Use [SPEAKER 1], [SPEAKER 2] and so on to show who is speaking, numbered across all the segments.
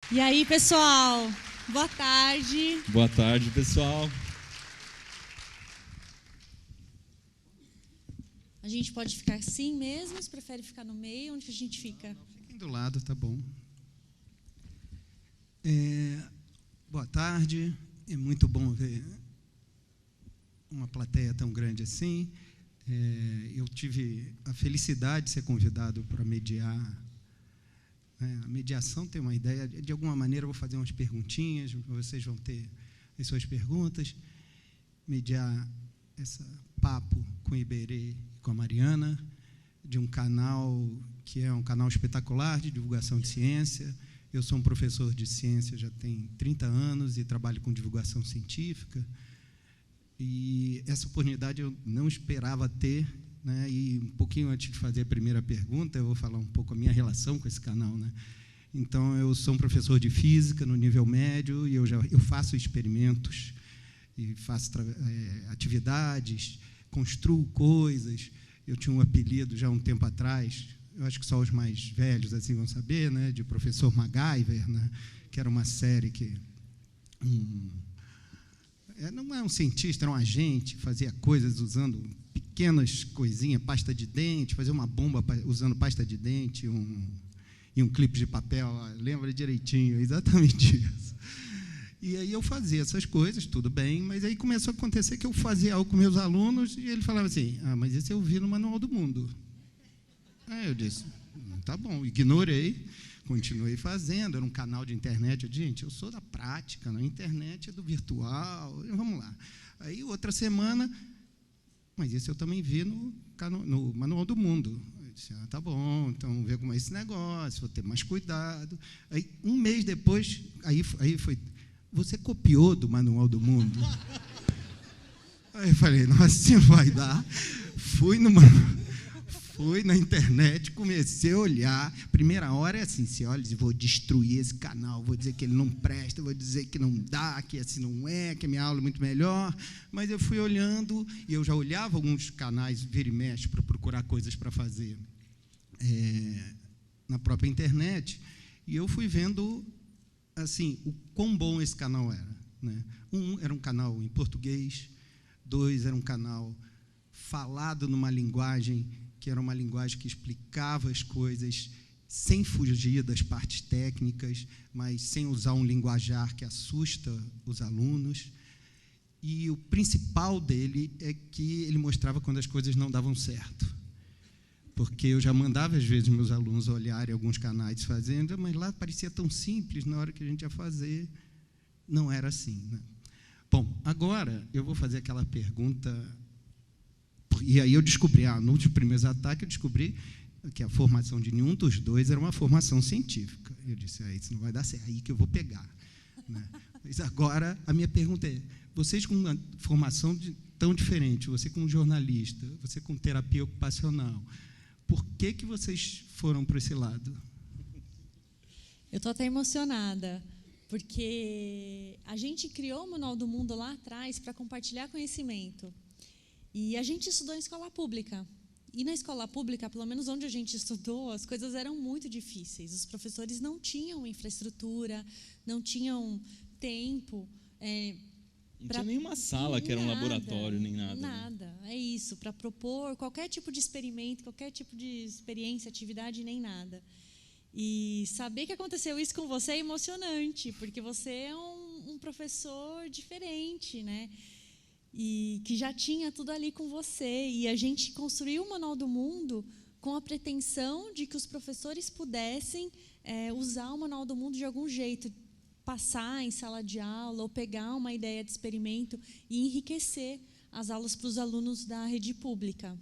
[SPEAKER 1] E aí, pessoal? Boa tarde.
[SPEAKER 2] Boa tarde, pessoal.
[SPEAKER 1] A gente pode ficar assim mesmo? Você prefere ficar no meio? Onde que a gente fica?
[SPEAKER 3] Não, fiquem do lado, tá bom. Boa tarde. É muito bom ver uma plateia tão grande assim. Eu tive a felicidade de ser convidado para mediar. A mediação tem uma ideia, de alguma maneira eu vou fazer umas perguntinhas, vocês vão ter as suas perguntas, mediar esse papo com o Iberê e com a Mariana, de um canal que é um canal espetacular de divulgação de ciência. Eu sou um professor de ciência já tem 30 anos e trabalho com divulgação científica, e essa oportunidade eu não esperava ter, né? E um pouquinho antes de fazer a primeira pergunta, eu vou falar um pouco a minha relação com esse canal, né? Então, eu sou um professor de física no nível médio e eu faço experimentos e faço atividades, construo coisas. Eu tinha um apelido já há um tempo atrás, eu acho que só os mais velhos assim vão saber, né? De professor MacGyver, né? Que era uma série que não é um cientista, era um agente, fazia coisas usando pequenas coisinhas, pasta de dente, fazia uma bomba usando pasta de dente e um clipe de papel, lembra direitinho, exatamente isso. E aí eu fazia essas coisas, tudo bem, mas aí começou a acontecer que eu fazia algo com meus alunos e ele falava assim, mas isso eu vi no Manual do Mundo. Aí eu disse, tá bom, ignorei, continuei fazendo, era um canal de internet. Eu disse, gente, eu sou da prática, a internet é do virtual, vamos lá. Aí, outra semana, mas isso eu também vi no Manual do Mundo. Eu disse, tá bom, então vamos ver como é esse negócio, vou ter mais cuidado. Aí, um mês depois, aí foi, você copiou do Manual do Mundo? Aí eu falei, nossa, assim não vai dar. Fui na internet, comecei a olhar. Primeira hora é assim, você olha e diz, vou destruir esse canal, vou dizer que ele não presta, vou dizer que não dá, que assim não é, que a minha aula é muito melhor. Mas eu fui olhando, e eu já olhava alguns canais, vira e mexe, para procurar coisas para fazer na própria internet, e eu fui vendo assim, o quão bom esse canal era, né? Era um canal em português, 2, era um canal falado numa linguagem que era uma linguagem que explicava as coisas sem fugir das partes técnicas, mas sem usar um linguajar que assusta os alunos. E o principal dele é que ele mostrava quando as coisas não davam certo. Porque eu já mandava, às vezes, meus alunos olharem alguns canais fazendo, mas lá parecia tão simples, na hora que a gente ia fazer, não era assim, né? Bom, agora eu vou fazer aquela pergunta. E aí eu descobri, nos primeiros ataques, eu descobri que a formação de nenhum dos dois era uma formação científica. Eu disse, isso não vai dar certo, é aí que eu vou pegar, né? Mas agora, a minha pergunta é, vocês com uma formação tão diferente, você como jornalista, você com terapia ocupacional, por que vocês foram para esse lado?
[SPEAKER 1] Eu estou até emocionada, porque a gente criou o Manual do Mundo lá atrás para compartilhar conhecimento. E a gente estudou em escola pública. E na escola pública, pelo menos onde a gente estudou, as coisas eram muito difíceis. Os professores não tinham infraestrutura, não tinham tempo.
[SPEAKER 2] Não tinha nenhuma sala que era um laboratório, nem nada.
[SPEAKER 1] Nada, né? É isso, para propor qualquer tipo de experimento, qualquer tipo de experiência, atividade, nem nada. E saber que aconteceu isso com você é emocionante, porque você é um professor diferente, né? E que já tinha tudo ali com você. E a gente construiu o Manual do Mundo com a pretensão de que os professores pudessem usar o Manual do Mundo de algum jeito, passar em sala de aula ou pegar uma ideia de experimento e enriquecer as aulas para os alunos da rede pública.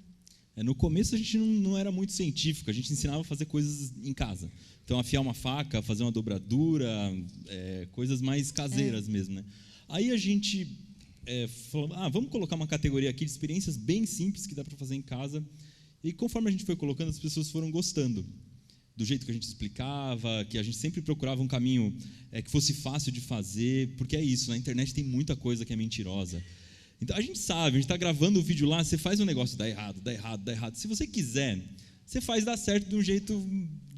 [SPEAKER 2] No começo a gente não era muito científico, a gente ensinava a fazer coisas em casa. Então, afiar uma faca, fazer uma dobradura, coisas mais caseiras mesmo, né? Aí a gente falou, vamos colocar uma categoria aqui de experiências bem simples que dá para fazer em casa. E conforme a gente foi colocando, as pessoas foram gostando do jeito que a gente explicava, que a gente sempre procurava um caminho que fosse fácil de fazer, porque é isso, na internet tem muita coisa que é mentirosa. Então, a gente sabe, a gente está gravando o vídeo lá, você faz um negócio, dá errado. Se você quiser você faz dar certo de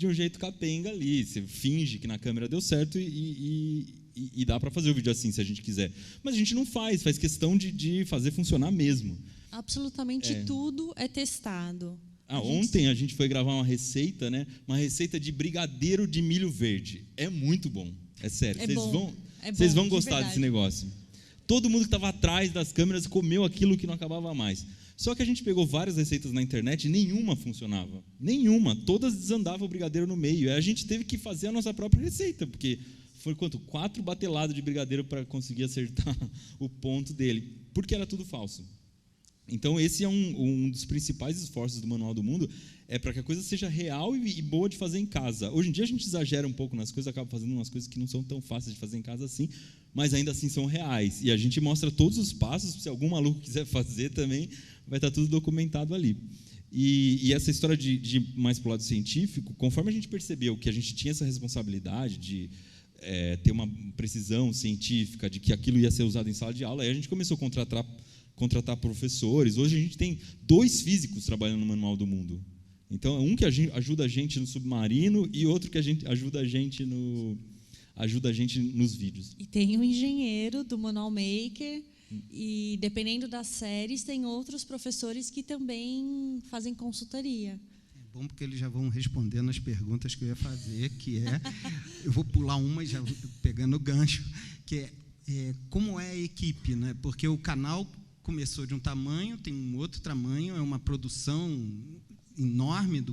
[SPEAKER 2] um jeito capenga ali. Você finge que na câmera deu certo e dá para fazer o vídeo assim, se a gente quiser. Mas a gente não faz questão de fazer funcionar mesmo.
[SPEAKER 1] Absolutamente tudo é testado.
[SPEAKER 2] Ontem a gente foi gravar uma receita, né? Uma receita de brigadeiro de milho verde. É muito bom, é sério. Vocês vão gostar desse negócio. Todo mundo que estava atrás das câmeras comeu aquilo que não acabava mais. Só que a gente pegou várias receitas na internet e nenhuma funcionava. Nenhuma. Todas desandavam o brigadeiro no meio. Aí a gente teve que fazer a nossa própria receita, porque foi 4 bateladas de brigadeiro para conseguir acertar o ponto dele, porque era tudo falso. Então, esse é um dos principais esforços do Manual do Mundo, é para que a coisa seja real e boa de fazer em casa. Hoje em dia a gente exagera um pouco nas coisas, acaba fazendo umas coisas que não são tão fáceis de fazer em casa assim, mas ainda assim são reais. E a gente mostra todos os passos, se algum maluco quiser fazer também, vai estar tudo documentado ali. E essa história de mais para o lado científico, conforme a gente percebeu que a gente tinha essa responsabilidade de ter uma precisão científica, de que aquilo ia ser usado em sala de aula, aí a gente começou a contratar professores. Hoje a gente tem 2 físicos trabalhando no Manual do Mundo. Então, um que ajuda a gente no submarino e outro que ajuda a gente nos vídeos.
[SPEAKER 1] E tem um engenheiro do Manual Maker, e dependendo das séries, tem outros professores que também fazem consultoria.
[SPEAKER 3] É bom porque eles já vão respondendo as perguntas que eu ia fazer, que eu vou pular uma e já pegando o gancho, que como é a equipe, né? Porque o canal começou de um tamanho, tem um outro tamanho, é uma produção enorme,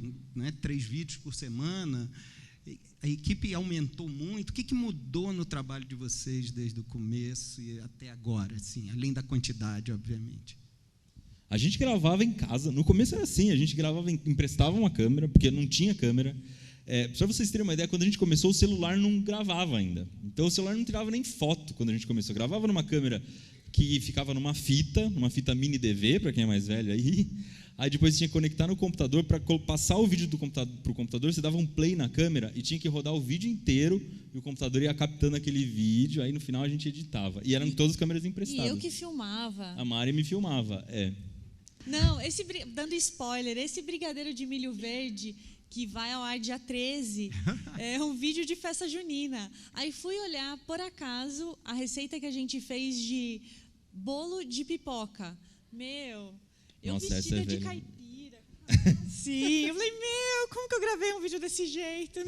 [SPEAKER 3] 3 vídeos por semana. A equipe aumentou muito. O que mudou no trabalho de vocês desde o começo e até agora, assim, além da quantidade, obviamente?
[SPEAKER 2] A gente gravava em casa. No começo era assim, a gente emprestava uma câmera, porque não tinha câmera. Para vocês terem uma ideia, quando a gente começou, o celular não gravava ainda. Então, o celular não tirava nem foto quando a gente começou. Gravava numa câmera que ficava numa fita mini DV, para quem é mais velho aí. Aí depois tinha que conectar no computador. Para passar o vídeo para o computador, você dava um play na câmera e tinha que rodar o vídeo inteiro, e o computador ia captando aquele vídeo, aí no final a gente editava. E eram todas as câmeras emprestadas.
[SPEAKER 1] E eu que filmava.
[SPEAKER 2] A Mari me filmava,
[SPEAKER 1] Não, dando spoiler, esse brigadeiro de milho verde, que vai ao ar dia 13, é um vídeo de festa junina. Aí fui olhar, por acaso, a receita que a gente fez de bolo de pipoca. Eu vestida de caipira. Sim, eu falei, como que eu gravei um vídeo desse jeito?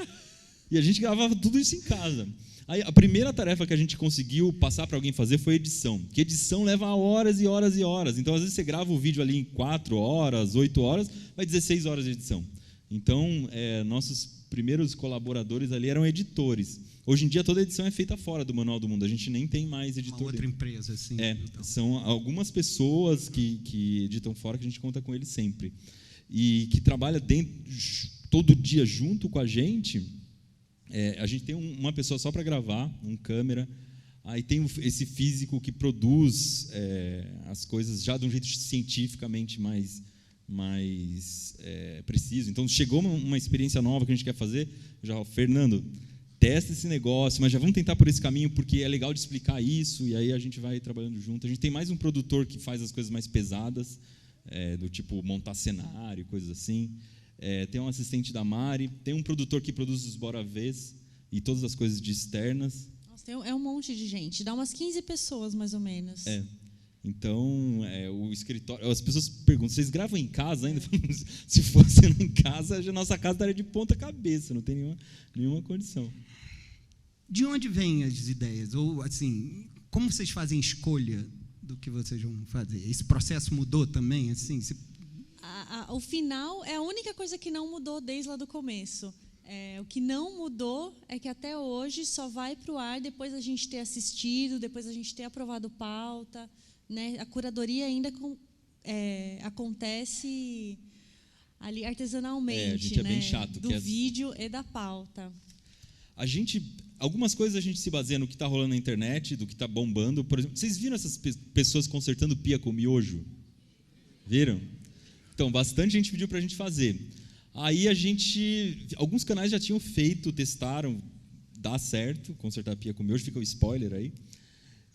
[SPEAKER 2] E a gente gravava tudo isso em casa. Aí, a primeira tarefa que a gente conseguiu passar para alguém fazer foi edição. Que edição leva horas e horas e horas. Então, às vezes, você grava o vídeo ali em 4 horas, 8 horas, vai 16 horas de edição. Então, nossos primeiros colaboradores ali eram editores. Hoje em dia, toda edição é feita fora do Manual do Mundo. A gente nem tem mais editor.
[SPEAKER 3] Uma outra empresa, assim.
[SPEAKER 2] Então. São algumas pessoas que editam fora, que a gente conta com eles sempre. E que trabalha todo dia junto com a gente. A gente tem uma pessoa só para gravar, um câmera. Aí tem esse físico que produz as coisas já de um jeito cientificamente mais preciso. Então, chegou uma experiência nova que a gente quer fazer, Fernando, testa esse negócio, mas já vamos tentar por esse caminho, porque é legal de explicar isso, e aí a gente vai trabalhando junto. A gente tem mais um produtor que faz as coisas mais pesadas, do tipo montar cenário, coisas assim. Tem um assistente da Mari, tem um produtor que produz os Boravês e todas as coisas de externas.
[SPEAKER 1] Nossa, é um monte de gente, dá umas 15 pessoas, mais ou menos.
[SPEAKER 2] Então, o escritório... As pessoas perguntam, vocês gravam em casa ainda? Se fosse em casa, a nossa casa estaria de ponta cabeça, não tem nenhuma condição.
[SPEAKER 3] De onde vêm as ideias? Ou, assim, como vocês fazem escolha do que vocês vão fazer? Esse processo mudou também? Assim,
[SPEAKER 1] O final é a única coisa que não mudou desde lá do começo. O que não mudou é que até hoje só vai para o ar depois a gente ter assistido, depois a gente ter aprovado pauta, né? A curadoria ainda acontece ali artesanalmente,
[SPEAKER 2] a gente
[SPEAKER 1] né?
[SPEAKER 2] Bem chato.
[SPEAKER 1] Do vídeo e da pauta.
[SPEAKER 2] Algumas coisas a gente se baseia no que está rolando na internet, do que está bombando. Por exemplo, vocês viram essas pessoas consertando pia com miojo? Viram? Então, bastante gente pediu para a gente fazer. Aí alguns canais já tinham feito, testaram, dá certo, consertar pia com miojo, fica o spoiler aí.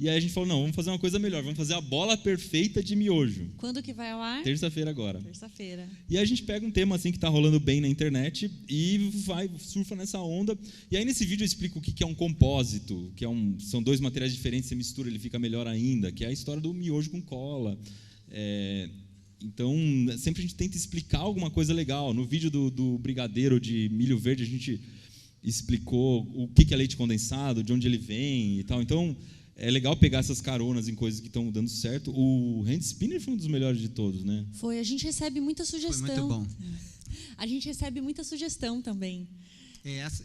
[SPEAKER 2] E aí a gente falou, não, vamos fazer uma coisa melhor, vamos fazer a bola perfeita de miojo.
[SPEAKER 1] Quando que vai ao ar?
[SPEAKER 2] Terça-feira agora.
[SPEAKER 1] Terça-feira.
[SPEAKER 2] E aí a gente pega um tema assim que está rolando bem na internet e surfa nessa onda. E aí nesse vídeo eu explico o que é um compósito, são dois materiais diferentes, você mistura, ele fica melhor ainda, que é a história do miojo com cola. Então, sempre a gente tenta explicar alguma coisa legal. No vídeo do brigadeiro de milho verde, a gente explicou o que é leite condensado, de onde ele vem e tal. Então, é legal pegar essas caronas em coisas que estão dando certo. O Hand Spinner foi um dos melhores de todos, né?
[SPEAKER 1] Foi, a gente recebe muita sugestão.
[SPEAKER 3] Foi muito bom.
[SPEAKER 1] A gente recebe muita sugestão também.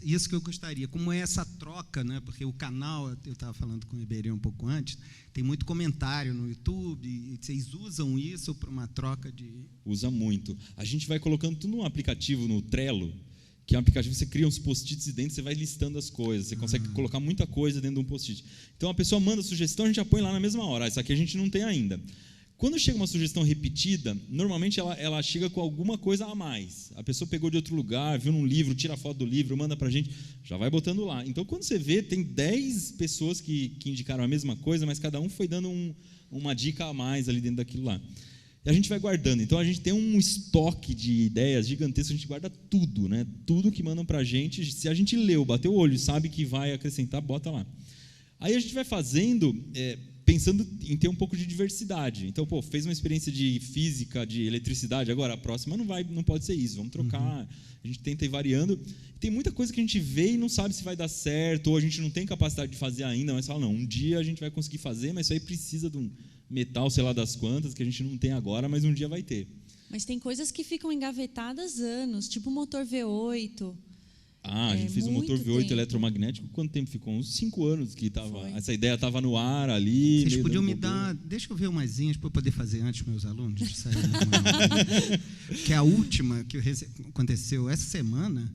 [SPEAKER 3] Isso que eu gostaria. Como é essa troca, né? Porque o canal, eu estava falando com o Iberê um pouco antes, tem muito comentário no YouTube, e vocês usam isso para uma troca de...
[SPEAKER 2] Usa muito. A gente vai colocando tudo num aplicativo, no Trello, que é um aplicativo que você cria uns post-its dentro, você vai listando as coisas, você consegue colocar muita coisa dentro de um post-it. Então, a pessoa manda sugestão, a gente já põe lá na mesma hora. Isso aqui a gente não tem ainda. Quando chega uma sugestão repetida, normalmente ela chega com alguma coisa a mais. A pessoa pegou de outro lugar, viu num livro, tira a foto do livro, manda para a gente, já vai botando lá. Então, quando você vê, tem 10 pessoas que indicaram a mesma coisa, mas cada um foi dando uma dica a mais ali dentro daquilo lá. E a gente vai guardando. Então, a gente tem um estoque de ideias gigantesco, a gente guarda tudo, né? Tudo que mandam para a gente. Se a gente leu, bateu o olho e sabe que vai acrescentar, bota lá. Aí a gente vai fazendo, pensando em ter um pouco de diversidade. Então, fez uma experiência de física, de eletricidade, agora a próxima não pode ser isso, vamos trocar. A gente tenta ir variando. Tem muita coisa que a gente vê e não sabe se vai dar certo, ou a gente não tem capacidade de fazer ainda, mas fala, não, um dia a gente vai conseguir fazer, mas isso aí precisa de um metal, sei lá das quantas, que a gente não tem agora, mas um dia vai ter.
[SPEAKER 1] Mas tem coisas que ficam engavetadas anos, tipo o motor V8.
[SPEAKER 2] A gente fez um motor V8
[SPEAKER 1] tempo.
[SPEAKER 2] Eletromagnético, quanto tempo ficou? Uns 5 anos que
[SPEAKER 1] Foi.
[SPEAKER 2] essa ideia estava no ar ali.
[SPEAKER 3] Vocês podiam me
[SPEAKER 2] bobeira.
[SPEAKER 3] dar... Deixa eu ver umazinhas para eu poder fazer antes com meus alunos. De sair que é a última que aconteceu essa semana.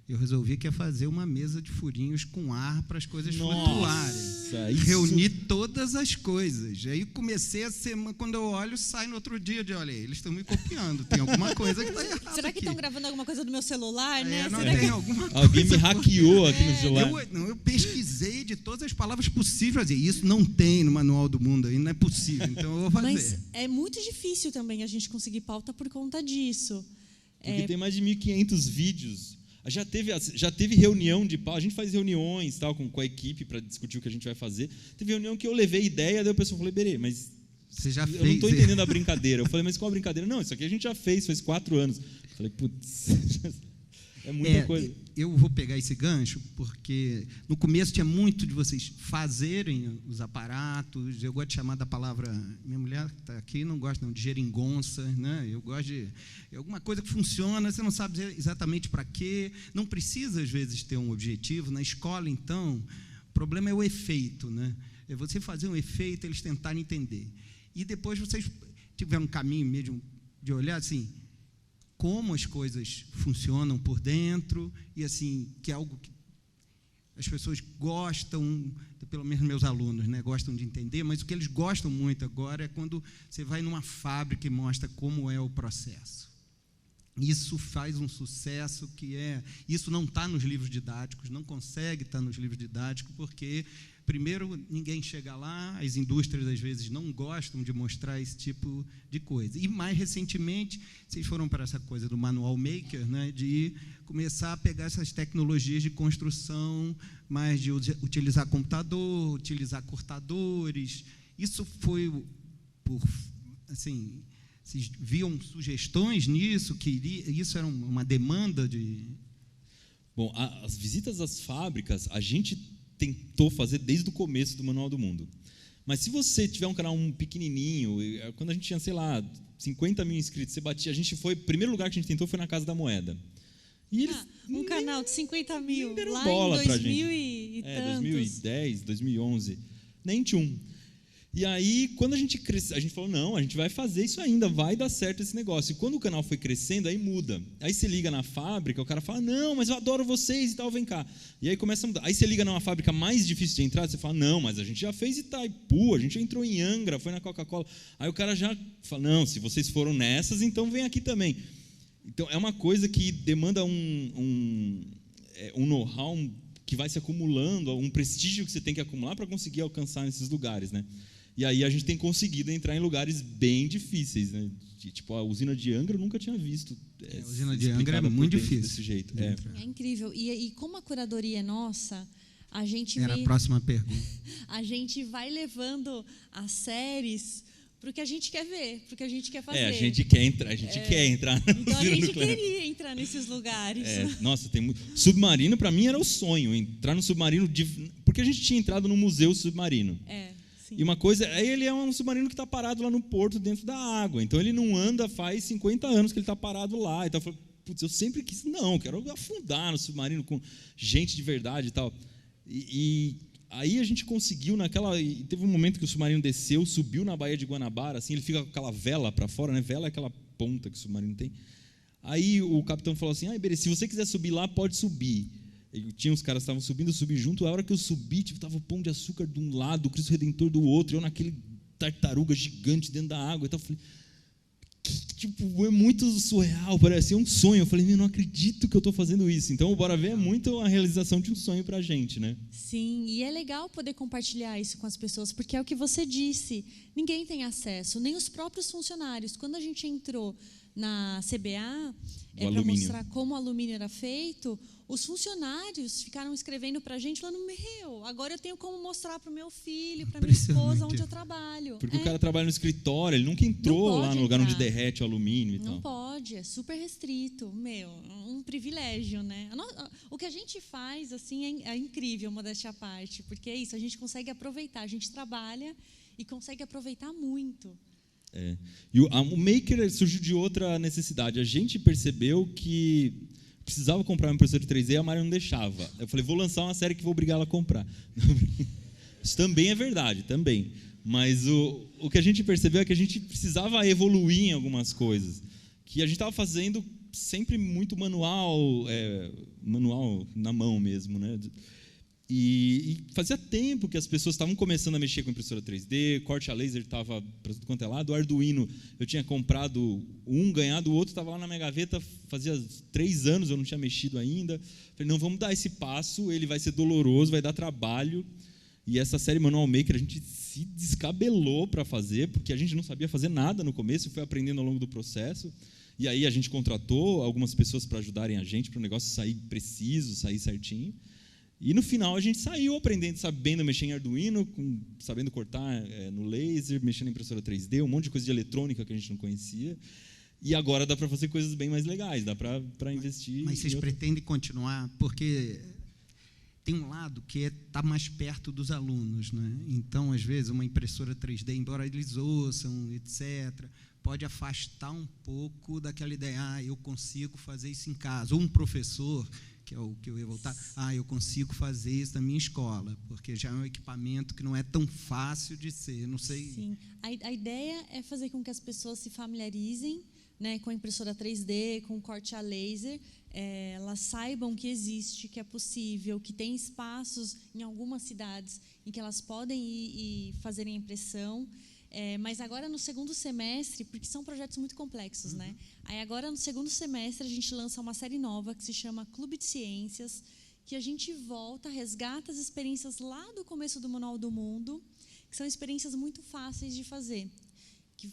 [SPEAKER 3] Eu resolvi que ia fazer uma mesa de furinhos com ar para as coisas flutuarem.
[SPEAKER 2] Isso...
[SPEAKER 3] Reuni todas as coisas. Aí comecei a semana, quando eu olho, sai no outro dia de olha, eles estão me copiando. Tem alguma coisa que está errada.
[SPEAKER 1] Será que estão gravando alguma coisa do meu celular, né?
[SPEAKER 3] Não
[SPEAKER 1] Será
[SPEAKER 3] tem
[SPEAKER 1] que...
[SPEAKER 3] alguma coisa.
[SPEAKER 2] Alguém me hackeou aqui no celular.
[SPEAKER 3] Eu pesquisei de todas as palavras possíveis. Isso não tem no Manual do Mundo aí, não é possível. Então eu vou fazer.
[SPEAKER 1] Mas é muito difícil também a gente conseguir pauta por conta disso.
[SPEAKER 2] Porque tem mais de 1.500 vídeos. Já teve reunião de pauta, a gente faz reuniões tal, com a equipe para discutir o que a gente vai fazer. Teve reunião que eu levei ideia, daí o pessoal falou, Berê, mas
[SPEAKER 3] você já
[SPEAKER 2] eu não estou entendendo a brincadeira. Eu falei, mas qual a brincadeira? Não, isso aqui a gente já fez, faz 4 anos. Eu falei, putz, é muita coisa.
[SPEAKER 3] Eu vou pegar esse gancho, porque no começo tinha muito de vocês fazerem os aparatos. Eu gosto de chamar da palavra... Minha mulher está aqui, não gosta não, de geringonça. Né? Eu gosto de alguma coisa que funciona, você não sabe exatamente para quê. Não precisa, às vezes, ter um objetivo. Na escola, então, o problema é o efeito. Né? É você fazer um efeito, eles tentarem entender. E depois vocês tiveram um caminho mesmo de olhar assim... como as coisas funcionam por dentro, e assim, que é algo que as pessoas gostam, pelo menos meus alunos, né, gostam de entender, mas o que eles gostam muito agora é quando você vai numa fábrica e mostra como é o processo. Isso faz um sucesso isso não está nos livros didáticos, não consegue estar nos livros didáticos, porque, primeiro, ninguém chega lá, as indústrias, às vezes, não gostam de mostrar esse tipo de coisa. E, mais recentemente, vocês foram para essa coisa do Manual Maker, né, de começar a pegar essas tecnologias de construção, mais de utilizar computador, utilizar cortadores. Isso foi por, assim... Vocês viam sugestões nisso? Isso era uma demanda de...
[SPEAKER 2] Bom, as visitas às fábricas, a gente tentou fazer desde o começo do Manual do Mundo. Mas se você tiver um canal pequenininho, quando a gente tinha, sei lá, 50 mil inscritos, o primeiro lugar que a gente tentou foi na Casa da Moeda. E eles
[SPEAKER 1] canal de 50 mil,
[SPEAKER 2] deram
[SPEAKER 1] lá
[SPEAKER 2] bola
[SPEAKER 1] em 2000 e tantos.
[SPEAKER 2] 2010, 2011, nem tinha um. E aí, quando a gente cresceu, a gente falou, não, a gente vai fazer isso ainda, vai dar certo esse negócio. E quando o canal foi crescendo, aí muda. Aí você liga na fábrica, o cara fala, não, mas eu adoro vocês e tal, vem cá. E aí começa a mudar. Aí você liga numa fábrica mais difícil de entrar, você fala, não, mas a gente já fez Itaipu, a gente já entrou em Angra, foi na Coca-Cola. Aí o cara já fala, não, se vocês foram nessas, então vem aqui também. Então, é uma coisa que demanda um know-how que vai se acumulando, um prestígio que você tem que acumular para conseguir alcançar nesses lugares, né? E aí a gente tem conseguido entrar em lugares bem difíceis, né? Tipo, a usina de Angra eu nunca tinha visto.
[SPEAKER 3] A usina de Angra é muito difícil.
[SPEAKER 2] Desse jeito.
[SPEAKER 1] É incrível. E como a curadoria é nossa, a gente
[SPEAKER 3] Era a próxima pergunta.
[SPEAKER 1] a gente vai levando as séries para o que a gente quer ver, para o que a gente quer fazer.
[SPEAKER 2] A gente quer entrar,
[SPEAKER 1] Então a gente queria entrar nesses lugares.
[SPEAKER 2] Nossa, tem muito. Submarino, para mim, era o sonho, entrar no submarino, porque a gente tinha entrado no museu submarino.
[SPEAKER 1] Sim.
[SPEAKER 2] E uma coisa, aí ele é um submarino que está parado lá no porto, dentro da água. Então ele não anda faz 50 anos que ele está parado lá. Então eu falei, putz, eu sempre quis, não, quero afundar no submarino com gente de verdade e tal. E aí a gente conseguiu e teve um momento que o submarino desceu, subiu na Baía de Guanabara, assim, ele fica com aquela vela para fora, né? Vela é aquela ponta que o submarino tem. Aí o capitão falou assim, Iberê, se você quiser subir lá, pode subir. E tinha uns caras que estavam subindo, eu subi junto. A hora que eu subi, estava o Pão de Açúcar de um lado, o Cristo Redentor do outro, eu naquele tartaruga gigante dentro da água. Então eu falei, é muito surreal, parecia um sonho. Eu falei, não acredito que eu estou fazendo isso. Então o Bora Ver é muito a realização de um sonho para a gente, né?
[SPEAKER 1] Sim, e é legal poder compartilhar isso com as pessoas, porque é o que você disse, ninguém tem acesso, nem os próprios funcionários. Quando a gente entrou na CBA, para mostrar como o alumínio era feito, os funcionários ficaram escrevendo para a gente, falando, agora eu tenho como mostrar para o meu filho, para minha esposa, onde eu trabalho.
[SPEAKER 2] Porque o cara trabalha no escritório, ele nunca entrou lá no lugar onde derrete o alumínio e tal.
[SPEAKER 1] Não pode, é super restrito. Um privilégio, né? O que a gente faz, assim, é incrível, modéstia à parte, porque é isso, a gente consegue aproveitar, a gente trabalha e consegue aproveitar muito.
[SPEAKER 2] E o Maker surgiu de outra necessidade. A gente percebeu que precisava comprar uma impressora de 3D e a Mari não deixava. Eu falei, vou lançar uma série que vou obrigar ela a comprar. Isso também é verdade, também. Mas o que a gente percebeu é que a gente precisava evoluir em algumas coisas. Que a gente estava fazendo sempre muito manual na mão mesmo, né? E fazia tempo que as pessoas estavam começando a mexer com impressora 3D, corte a laser estava para tudo quanto é lado, o Arduino, eu tinha comprado ganhado o outro, estava lá na minha gaveta, fazia 3 anos, eu não tinha mexido ainda. Falei, não, vamos dar esse passo, ele vai ser doloroso, vai dar trabalho. E essa série Manual Maker a gente se descabelou para fazer, porque a gente não sabia fazer nada no começo, foi aprendendo ao longo do processo. E aí a gente contratou algumas pessoas para ajudarem a gente, para o negócio sair preciso, sair certinho. E no final a gente saiu aprendendo, sabendo mexer em Arduino, sabendo cortar no laser, mexendo em impressora 3D, um monte de coisa de eletrônica que a gente não conhecia. E agora dá para fazer coisas bem mais legais, dá para investir.
[SPEAKER 3] Mas vocês pretendem continuar? Porque tem um lado que é estar mais perto dos alunos, né? Então, às vezes, uma impressora 3D, embora eles ouçam, etc., pode afastar um pouco daquela ideia, eu consigo fazer isso em casa. Ou um professor, que é o que eu ia voltar, eu consigo fazer isso na minha escola, porque já é um equipamento que não é tão fácil de ser, não sei.
[SPEAKER 1] Sim, a ideia é fazer com que as pessoas se familiarizem, né, com a impressora 3D, com o corte a laser, elas saibam que existe, que é possível, que tem espaços em algumas cidades em que elas podem ir e fazerem a impressão. Mas agora no segundo semestre, porque são projetos muito complexos, né? Aí agora no segundo semestre a gente lança uma série nova que se chama Clube de Ciências, que a gente volta, resgata as experiências lá do começo do Manual do Mundo, que são experiências muito fáceis de fazer. Que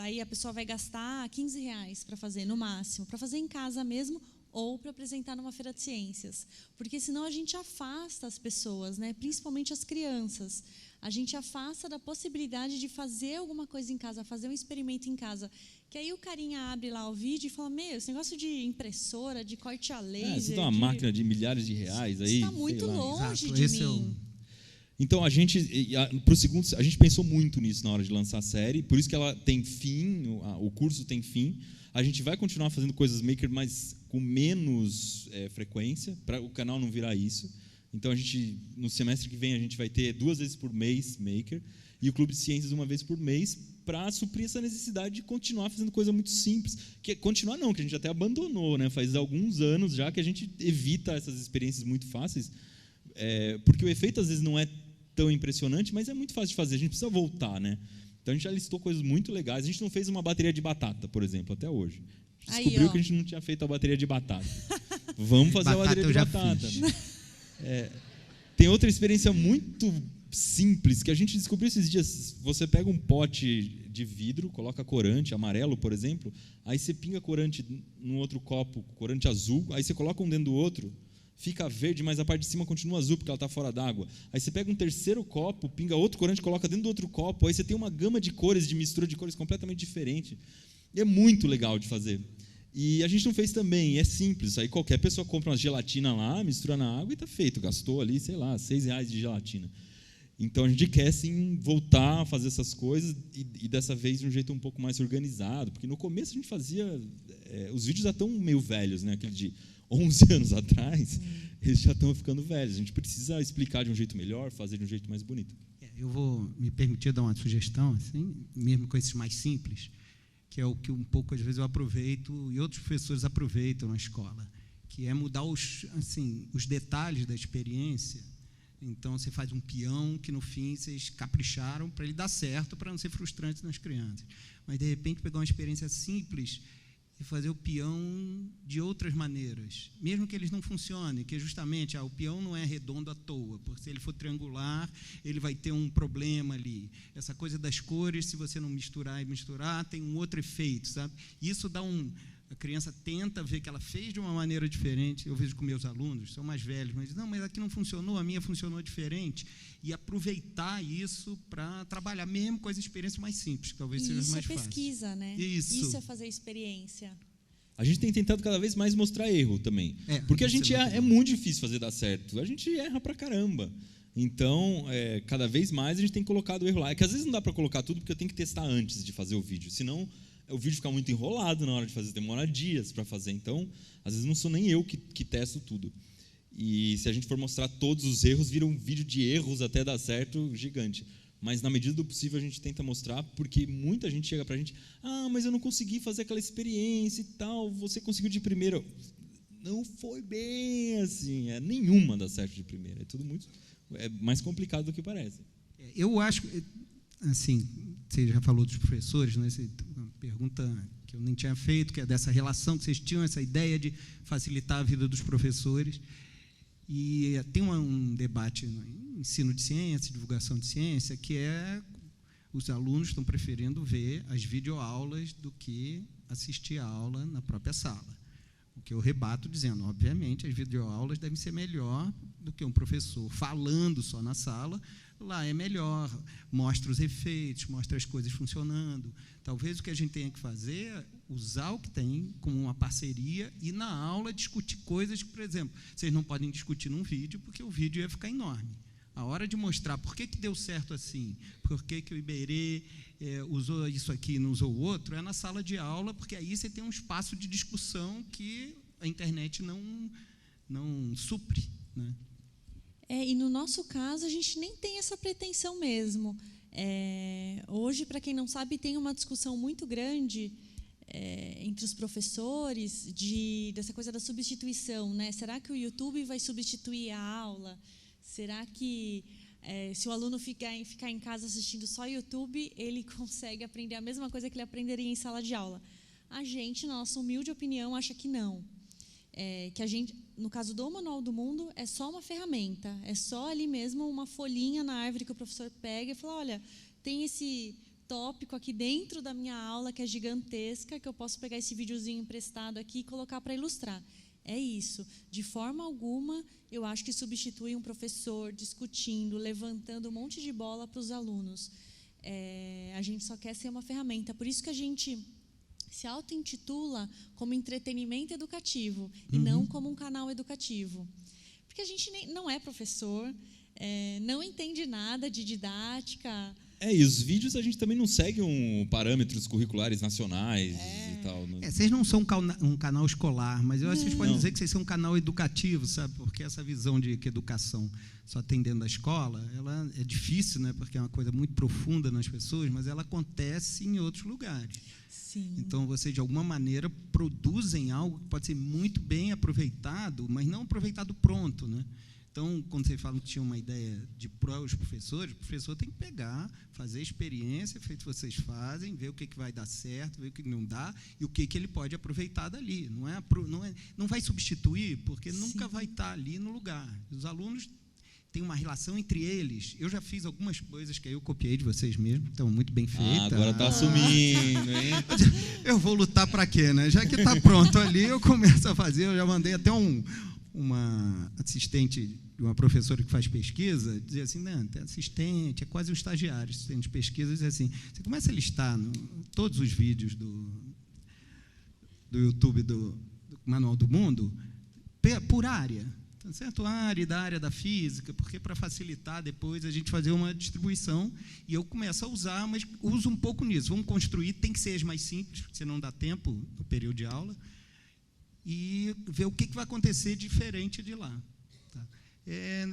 [SPEAKER 1] aí a pessoa vai gastar R$15 para fazer, no máximo, para fazer em casa mesmo, ou para apresentar numa feira de ciências. Porque senão a gente afasta as pessoas, né? Principalmente as crianças. A gente afasta da possibilidade de fazer alguma coisa em casa, fazer um experimento em casa. Que aí o carinha abre lá o vídeo e fala, esse negócio de impressora, de corte a laser...
[SPEAKER 2] Você tem uma máquina de milhares de reais aí...
[SPEAKER 1] Está muito longe de mim.
[SPEAKER 2] Então, a gente pensou muito nisso na hora de lançar a série, por isso que ela tem fim, o curso tem fim. A gente vai continuar fazendo coisas maker, mas com menos frequência, para o canal não virar isso. Então, no semestre que vem, a gente vai ter 2 vezes por mês maker e o Clube de Ciências 1 vez por mês para suprir essa necessidade de continuar fazendo coisa muito simples. Continuar não, que a gente até abandonou, né? Faz alguns anos já que a gente evita essas experiências muito fáceis, porque o efeito às vezes não é tão impressionante, mas é muito fácil de fazer, a gente precisa voltar, né? Então, a gente já listou coisas muito legais. A gente não fez uma bateria de batata, por exemplo, até hoje. Descobriu que a gente não tinha feito a bateria de batata. Vamos fazer a bateria de batata. Tem outra experiência muito simples que a gente descobriu esses dias. Você pega um pote de vidro, coloca corante amarelo, por exemplo, aí você pinga corante num outro copo, corante azul, aí você coloca um dentro do outro, fica verde, mas a parte de cima continua azul porque ela está fora d'água. Aí você pega um terceiro copo, pinga outro corante, coloca dentro do outro copo, aí você tem uma gama de cores, de mistura de cores completamente diferente. E é muito legal de fazer. E a gente não fez também, é simples. Aí qualquer pessoa compra uma gelatina lá, mistura na água e está feito. Gastou ali, sei lá, R$6 de gelatina. Então a gente quer sim voltar a fazer essas coisas e dessa vez de um jeito um pouco mais organizado, porque no começo a gente fazia, os vídeos já estão meio velhos, né? Aquele de 11 anos atrás, eles já estão ficando velhos. A gente precisa explicar de um jeito melhor, fazer de um jeito mais bonito.
[SPEAKER 3] Eu vou me permitir dar uma sugestão, assim, mesmo com esses mais simples, que é o que um pouco às vezes eu aproveito e outros professores aproveitam na escola, que é mudar os detalhes da experiência. Então, você faz um peão que, no fim, vocês capricharam para ele dar certo, para não ser frustrante nas crianças. Mas, de repente, pegar uma experiência simples e fazer o peão de outras maneiras, mesmo que eles não funcionem, que justamente o peão não é redondo à toa, porque se ele for triangular, ele vai ter um problema ali. Essa coisa das cores, se você não misturar, tem um outro efeito, sabe? Isso dá a criança tenta ver que ela fez de uma maneira diferente. Eu vejo com meus alunos, são mais velhos, mas dizem, não, mas aqui não funcionou, a minha funcionou diferente. E aproveitar isso para trabalhar mesmo com as experiências mais simples, que talvez seja mais fácil.
[SPEAKER 1] Isso é pesquisa, né? Isso é fazer experiência.
[SPEAKER 2] A gente tem tentado cada vez mais mostrar erro também. Porque a gente é muito difícil fazer dar certo. A gente erra pra caramba. Então, cada vez mais a gente tem colocado o erro lá. É que às vezes não dá para colocar tudo, porque eu tenho que testar antes de fazer o vídeo. Senão, o vídeo fica muito enrolado na hora de fazer, demora dias para fazer. Então, às vezes não sou nem eu que testo tudo. E se a gente for mostrar todos os erros, vira um vídeo de erros até dar certo, gigante. Mas, na medida do possível, a gente tenta mostrar, porque muita gente chega para a gente, mas eu não consegui fazer aquela experiência e tal, você conseguiu de primeira. Não foi bem assim, nenhuma dá certo de primeira. É tudo mais complicado do que parece.
[SPEAKER 3] Eu acho, assim, você já falou dos professores, né? Uma pergunta que eu nem tinha feito, que é dessa relação que vocês tinham, essa ideia de facilitar a vida dos professores. E tem um debate no ensino de ciência, divulgação de ciência, que os alunos estão preferindo ver as videoaulas do que assistir a aula na própria sala. O que eu rebato dizendo, obviamente, as videoaulas devem ser melhor do que um professor falando só na sala. Lá é melhor, mostra os efeitos, mostra as coisas funcionando. Talvez o que a gente tenha que fazer é usar o que tem como uma parceria e, na aula, discutir coisas que, por exemplo, vocês não podem discutir num vídeo, porque o vídeo ia ficar enorme. A hora de mostrar por que deu certo assim, por que o Iberê usou isso aqui e não usou o outro, é na sala de aula, porque aí você tem um espaço de discussão que a internet não supre, né?
[SPEAKER 1] E no nosso caso, a gente nem tem essa pretensão mesmo. Hoje, para quem não sabe, tem uma discussão muito grande entre os professores dessa coisa da substituição, né? Será que o YouTube vai substituir a aula? Será que, se o aluno ficar em casa assistindo só YouTube, ele consegue aprender a mesma coisa que ele aprenderia em sala de aula? A gente, na nossa humilde opinião, acha que não. Que a gente, no caso do Manual do Mundo, é só uma ferramenta, é só ali mesmo uma folhinha na árvore que o professor pega e fala, olha, tem esse tópico aqui dentro da minha aula que é gigantesca, que eu posso pegar esse videozinho emprestado aqui e colocar para ilustrar. É isso. De forma alguma, eu acho que substitui um professor discutindo, levantando um monte de bola para os alunos. A gente só quer ser uma ferramenta. Por isso que a gente se auto-intitula como entretenimento educativo e não como um canal educativo. Porque a gente não é professor, não entende nada de didática.
[SPEAKER 2] E os vídeos a gente também não segue parâmetros curriculares nacionais e tal. Né?
[SPEAKER 3] Vocês não são um canal escolar, mas eu acho que vocês podem dizer que vocês são um canal educativo, sabe? Porque essa visão de que educação só tem dentro da escola, ela é difícil, né? Porque é uma coisa muito profunda nas pessoas, mas ela acontece em outros lugares.
[SPEAKER 1] Sim.
[SPEAKER 3] Então, vocês, de alguma maneira, produzem algo que pode ser muito bem aproveitado, mas não aproveitado pronto, né? Então, quando vocês falam que tinha uma ideia de os professores, o professor tem que pegar, fazer experiência, feito vocês fazem, ver o que vai dar certo, ver o que não dá e o que ele pode aproveitar dali. Não vai substituir, porque nunca vai estar ali no lugar. Os alunos têm uma relação entre eles. Eu já fiz algumas coisas que aí eu copiei de vocês mesmos, estão muito bem feitas.
[SPEAKER 2] Agora está assumindo, hein?
[SPEAKER 3] Eu vou lutar para quê, né? Já que está pronto ali, eu começo a fazer. Eu já mandei até uma assistente de uma professora que faz pesquisa, dizia assim, não, tem assistente, é quase um estagiário, assistente de pesquisa, dizia assim, você começa a listar todos os vídeos do YouTube do Manual do Mundo, por área, tá certo? Da área da física, porque para facilitar depois a gente fazer uma distribuição, e eu começo a usar, mas uso um pouco nisso. Vamos construir, tem que ser as mais simples, porque senão não dá tempo no período de aula, e ver o que vai acontecer diferente de lá. Tá?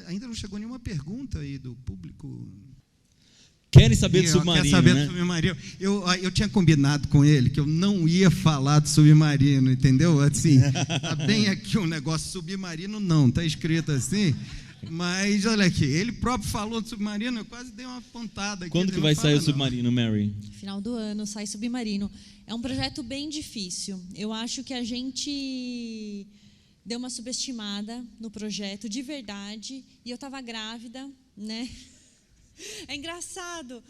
[SPEAKER 3] Ainda não chegou nenhuma pergunta aí do público.
[SPEAKER 2] Querem saber do submarino,
[SPEAKER 3] quer saber,
[SPEAKER 2] né?
[SPEAKER 3] do submarino. Eu tinha combinado com ele que eu não ia falar do submarino, entendeu? Assim, está bem aqui um negócio submarino, não, está escrito assim, mas olha aqui, ele próprio falou do submarino, eu quase dei uma pontada aqui.
[SPEAKER 2] Quando que vai sair o submarino, Mary?
[SPEAKER 1] Final do ano sai Submarino. É um projeto bem difícil. Eu acho que a gente deu uma subestimada no projeto, de verdade, e eu estava grávida, né? É engraçado.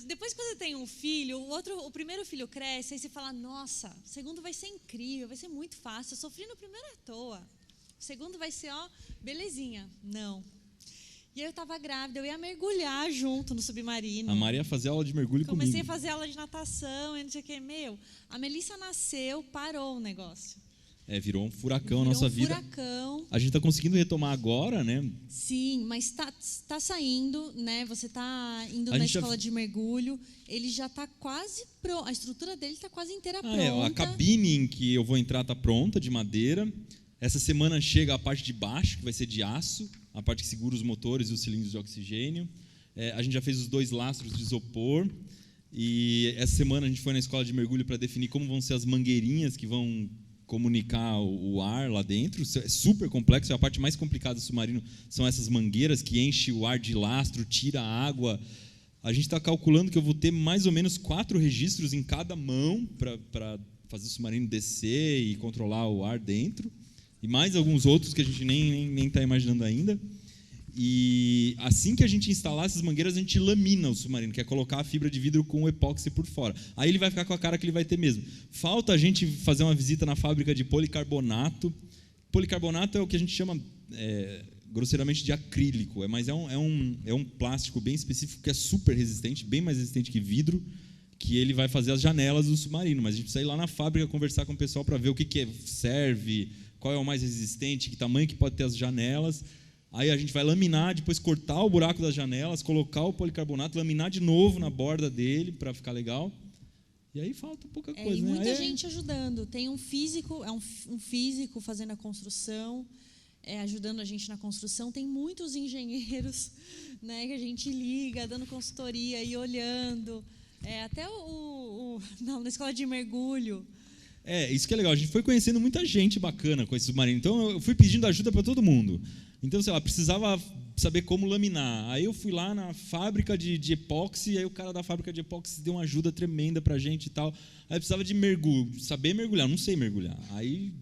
[SPEAKER 1] Depois que você tem um filho, o primeiro filho cresce, aí você fala, nossa, o segundo vai ser incrível, vai ser muito fácil, eu sofri no primeiro à toa. O segundo vai ser, belezinha. Não. E aí eu estava grávida, eu ia mergulhar junto no submarino.
[SPEAKER 2] A Maria ia fazer aula de mergulho comigo.
[SPEAKER 1] Comecei a fazer aula de natação, e não sei o que. A Melissa nasceu, parou o negócio.
[SPEAKER 2] Virou um furacão a nossa vida.
[SPEAKER 1] Furacão.
[SPEAKER 2] A gente está conseguindo retomar agora, né?
[SPEAKER 1] Sim, mas tá saindo, né? Você está indo na escola de mergulho, ele já está quase pronto, a estrutura dele está quase inteira pronta.
[SPEAKER 2] A cabine em que eu vou entrar está pronta, de madeira. Essa semana chega a parte de baixo, que vai ser de aço, a parte que segura os motores e os cilindros de oxigênio. A gente já fez os 2 lastros de isopor. E essa semana a gente foi na escola de mergulho para definir como vão ser as mangueirinhas que vão comunicar o ar lá dentro. É super complexo, a parte mais complicada do submarino são essas mangueiras que enchem o ar de lastro, tira a água. A gente está calculando que eu vou ter mais ou menos 4 registros em cada mão para fazer o submarino descer e controlar o ar dentro, e mais alguns outros que a gente nem está imaginando ainda. E assim que a gente instalar essas mangueiras, a gente lamina o submarino, que é colocar a fibra de vidro com o epóxi por fora. Aí ele vai ficar com a cara que ele vai ter mesmo. Falta a gente fazer uma visita na fábrica de policarbonato. Policarbonato é o que a gente chama grosseiramente de acrílico, mas é um plástico bem específico que é super resistente, bem mais resistente que vidro, que ele vai fazer as janelas do submarino. Mas a gente precisa ir lá na fábrica conversar com o pessoal para ver o que serve, qual é o mais resistente, que tamanho que pode ter as janelas. Aí a gente vai laminar, depois cortar o buraco das janelas, colocar o policarbonato, laminar de novo na borda dele para ficar legal. E aí falta pouca coisa.
[SPEAKER 1] E muita gente ajudando. Tem um físico, um físico fazendo a construção, ajudando a gente na construção. Tem muitos engenheiros, né, que a gente liga, dando consultoria e olhando. Até na escola de mergulho.
[SPEAKER 2] Isso que é legal. A gente foi conhecendo muita gente bacana com esse submarino. Então eu fui pedindo ajuda para todo mundo. Então, sei lá, precisava saber como laminar. Aí eu fui lá na fábrica de epóxi, e aí o cara da fábrica de epóxi deu uma ajuda tremenda para a gente e tal. Aí eu precisava de saber mergulhar, não sei mergulhar. Aí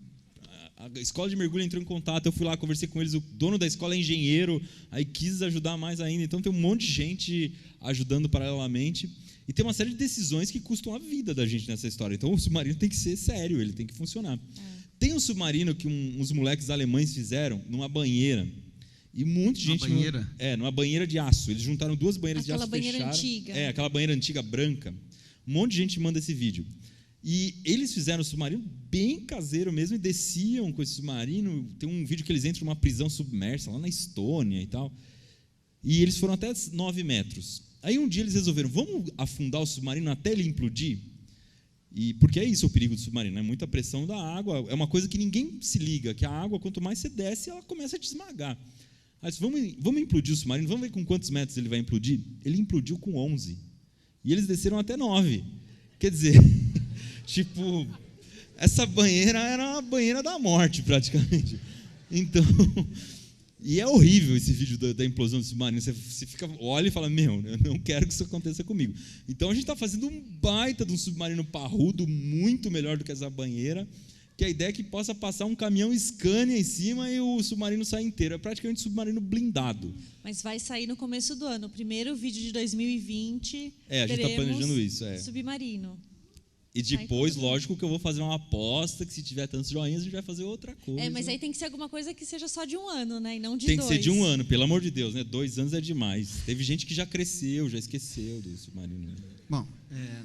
[SPEAKER 2] a escola de mergulho entrou em contato, eu fui lá, conversei com eles, o dono da escola é engenheiro, aí quis ajudar mais ainda. Então tem um monte de gente ajudando paralelamente. E tem uma série de decisões que custam a vida da gente nessa história. Então o submarino tem que ser sério, ele tem que funcionar. Tem um submarino que uns moleques alemães fizeram numa banheira. E muita gente.
[SPEAKER 3] Banheira?
[SPEAKER 2] Numa banheira de aço. Eles juntaram 2 banheiras de aço, fecharam.
[SPEAKER 1] Aquela banheira antiga.
[SPEAKER 2] Aquela banheira antiga branca. Um monte de gente manda esse vídeo. E eles fizeram o submarino bem caseiro mesmo e desciam com esse submarino. Tem um vídeo que eles entram numa prisão submersa lá na Estônia e tal. E eles foram até 9 metros. Aí um dia eles resolveram, vamos afundar o submarino até ele implodir? Porque é isso o perigo do submarino, né? Muita pressão da água, é uma coisa que ninguém se liga, que a água, quanto mais você desce, ela começa a te esmagar. Aí vamos implodir o submarino, vamos ver com quantos metros ele vai implodir? Ele implodiu com 11. E eles desceram até 9. Quer dizer, essa banheira era uma banheira da morte, praticamente. Então, e é horrível esse vídeo da implosão do submarino. Você olha e fala, eu não quero que isso aconteça comigo. Então a gente está fazendo um baita de um submarino parrudo, muito melhor do que essa banheira, que a ideia é que possa passar um caminhão Scania em cima e o submarino sair inteiro. É praticamente um submarino blindado.
[SPEAKER 1] Mas vai sair no começo do ano. O primeiro vídeo de 2020,
[SPEAKER 2] a gente está planejando isso.
[SPEAKER 1] Submarino.
[SPEAKER 2] E depois, lógico, que eu vou fazer uma aposta que se tiver tantos joinhas, a gente vai fazer outra coisa.
[SPEAKER 1] Mas aí tem que ser alguma coisa que seja só de um ano, né? E não de 2.
[SPEAKER 2] Tem que ser de um ano, pelo amor de Deus, né? 2 anos é demais. Teve gente que já cresceu, já esqueceu do submarino.
[SPEAKER 3] Bom,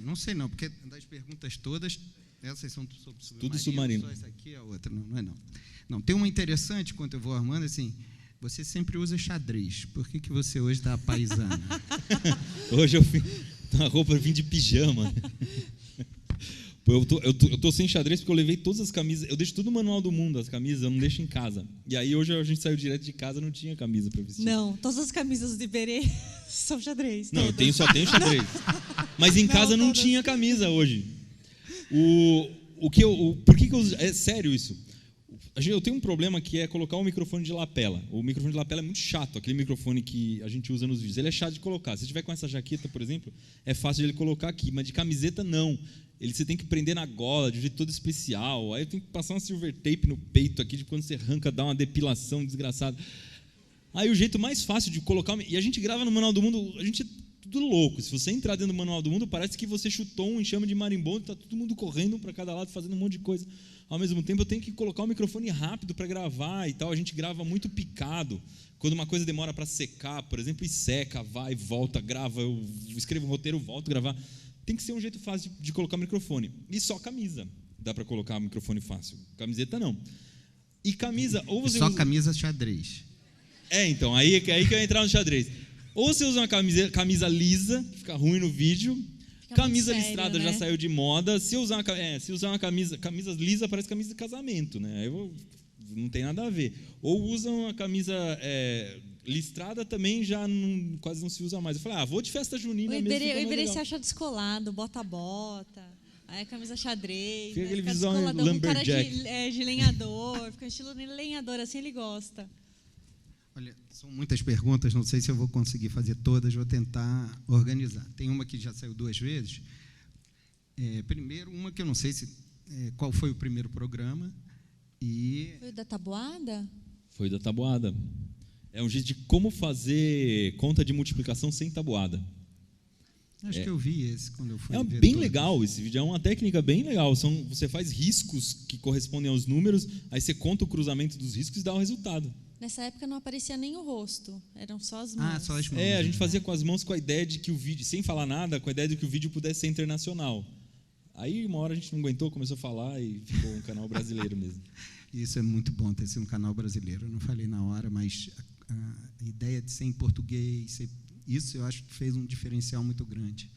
[SPEAKER 3] não sei não, porque das perguntas todas, essas são sobre submarino.
[SPEAKER 2] Tudo submarino.
[SPEAKER 3] Só essa aqui, a outra. Não é não. Não, tem uma interessante, enquanto eu vou armando, assim, você sempre usa xadrez. Por que você hoje está paisana?
[SPEAKER 2] Hoje eu vim de pijama. Eu tô sem xadrez porque eu levei todas as camisas. Eu deixo tudo no manual do mundo, as camisas, eu não deixo em casa. E aí hoje a gente saiu direto de casa, não tinha camisa para vestir.
[SPEAKER 1] Não, todas as camisas de Iberê são xadrez.
[SPEAKER 2] Não, só tenho xadrez. Mas em casa não tinha camisa hoje. Por que eu uso? É sério isso. Eu tenho um problema que é colocar o microfone de lapela. O microfone de lapela é muito chato, aquele microfone que a gente usa nos vídeos. Ele é chato de colocar. Se tiver com essa jaqueta, por exemplo, é fácil de ele colocar aqui, mas de camiseta não. Você tem que prender na gola de um jeito todo especial. Aí eu tenho que passar uma silver tape no peito aqui, de quando você arranca, dá uma depilação desgraçada. Aí o jeito mais fácil de colocar... E a gente grava no Manual do Mundo, a gente é tudo louco. Se você entrar dentro do Manual do Mundo, parece que você chutou um enxame de marimbondo, está todo mundo correndo um para cada lado, fazendo um monte de coisa. Ao mesmo tempo, eu tenho que colocar o microfone rápido para gravar e tal. A gente grava muito picado. Quando uma coisa demora para secar, por exemplo, e seca, vai, volta, grava. Eu escrevo um roteiro, volto a gravar. Tem que ser um jeito fácil de colocar o microfone. E só camisa dá para colocar o microfone fácil. Camiseta, não. E camisa... ou você
[SPEAKER 3] só
[SPEAKER 2] usa...
[SPEAKER 3] camisa xadrez.
[SPEAKER 2] Então, aí que eu ia entrar no xadrez. Ou você usa uma camisa lisa, que fica ruim no vídeo. Camisa listrada, né? Já saiu de moda. Se usar uma camisa lisa, parece camisa de casamento, né? Aí não tem nada a ver. Ou usa uma camisa listrada, também já quase não se usa mais. Eu falei, vou de festa junina mesmo.
[SPEAKER 1] O Iberê se acha descolado, bota. Aí a camisa xadrez.
[SPEAKER 2] Fica aquele visual lumberjack.
[SPEAKER 1] Um cara de lenhador, fica um estilo lenhador, assim ele gosta.
[SPEAKER 3] Olha, são muitas perguntas, não sei se eu vou conseguir fazer todas, vou tentar organizar. Tem uma que já saiu 2 vezes. Primeiro, uma que eu não sei qual foi o primeiro programa.
[SPEAKER 1] Foi o da tabuada?
[SPEAKER 2] Foi da tabuada. É um jeito de como fazer conta de multiplicação sem tabuada.
[SPEAKER 3] Acho que eu vi esse quando eu fui ver.
[SPEAKER 2] É bem legal esse vídeo, é uma técnica bem legal. Você faz riscos que correspondem aos números, aí você conta o cruzamento dos riscos e dá o resultado.
[SPEAKER 1] Nessa época não aparecia nem o rosto, eram só as mãos.
[SPEAKER 3] Só as mãos.
[SPEAKER 2] A gente fazia com as mãos com a ideia de que o vídeo, sem falar nada, com a ideia de que o vídeo pudesse ser internacional. Aí uma hora a gente não aguentou, começou a falar e ficou um canal brasileiro mesmo.
[SPEAKER 3] Isso é muito bom, ter sido um canal brasileiro. Eu não falei na hora, mas a ideia de ser em português, isso eu acho que fez um diferencial muito grande.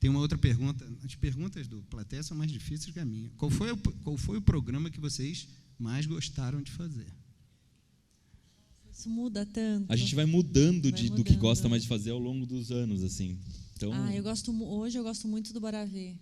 [SPEAKER 3] Tem uma outra pergunta. As perguntas do plateia são mais difíceis que a minha. Qual foi o programa que vocês mais gostaram de fazer?
[SPEAKER 1] Isso muda tanto.
[SPEAKER 2] A gente vai mudando do que gosta mais de fazer ao longo dos anos, assim. Então,
[SPEAKER 1] hoje eu gosto muito do Bora Ver.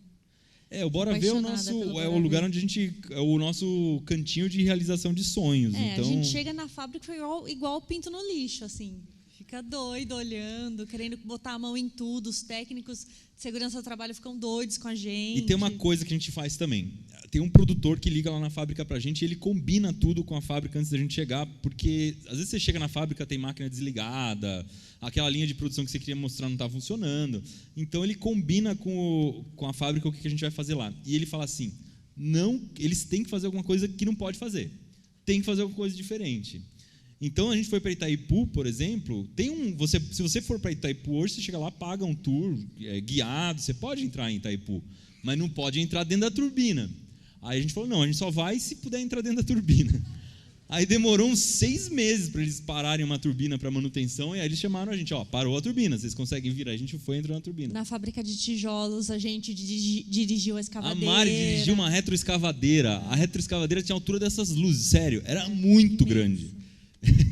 [SPEAKER 2] O Bora Ver é o lugar onde a gente... É o nosso cantinho de realização de sonhos. Então,
[SPEAKER 1] a gente chega na fábrica igual pinto no lixo, assim. Fica doido, olhando, querendo botar a mão em tudo. Os técnicos de segurança do trabalho ficam doidos com a gente.
[SPEAKER 2] E tem uma coisa que a gente faz também. Tem um produtor que liga lá na fábrica pra gente e ele combina tudo com a fábrica antes da gente chegar, porque às vezes você chega na fábrica, tem máquina desligada, aquela linha de produção que você queria mostrar não está funcionando. Então ele combina com a fábrica o que a gente vai fazer lá. E ele fala assim, eles têm que fazer alguma coisa que não pode fazer. Tem que fazer alguma coisa diferente. Então a gente foi para Itaipu, por exemplo, se você for para Itaipu hoje, você chega lá, paga um tour guiado, você pode entrar em Itaipu, mas não pode entrar dentro da turbina. Aí a gente falou, não, a gente só vai se puder entrar dentro da turbina. Aí demorou uns 6 meses para eles pararem uma turbina para manutenção, e aí eles chamaram a gente, parou a turbina, vocês conseguem vir? Aí a gente foi e entrou na turbina.
[SPEAKER 1] Na fábrica de tijolos, a gente dirigiu a escavadeira.
[SPEAKER 2] A Mari dirigiu uma retroescavadeira. A retroescavadeira tinha a altura dessas luzes, sério, era muito grande.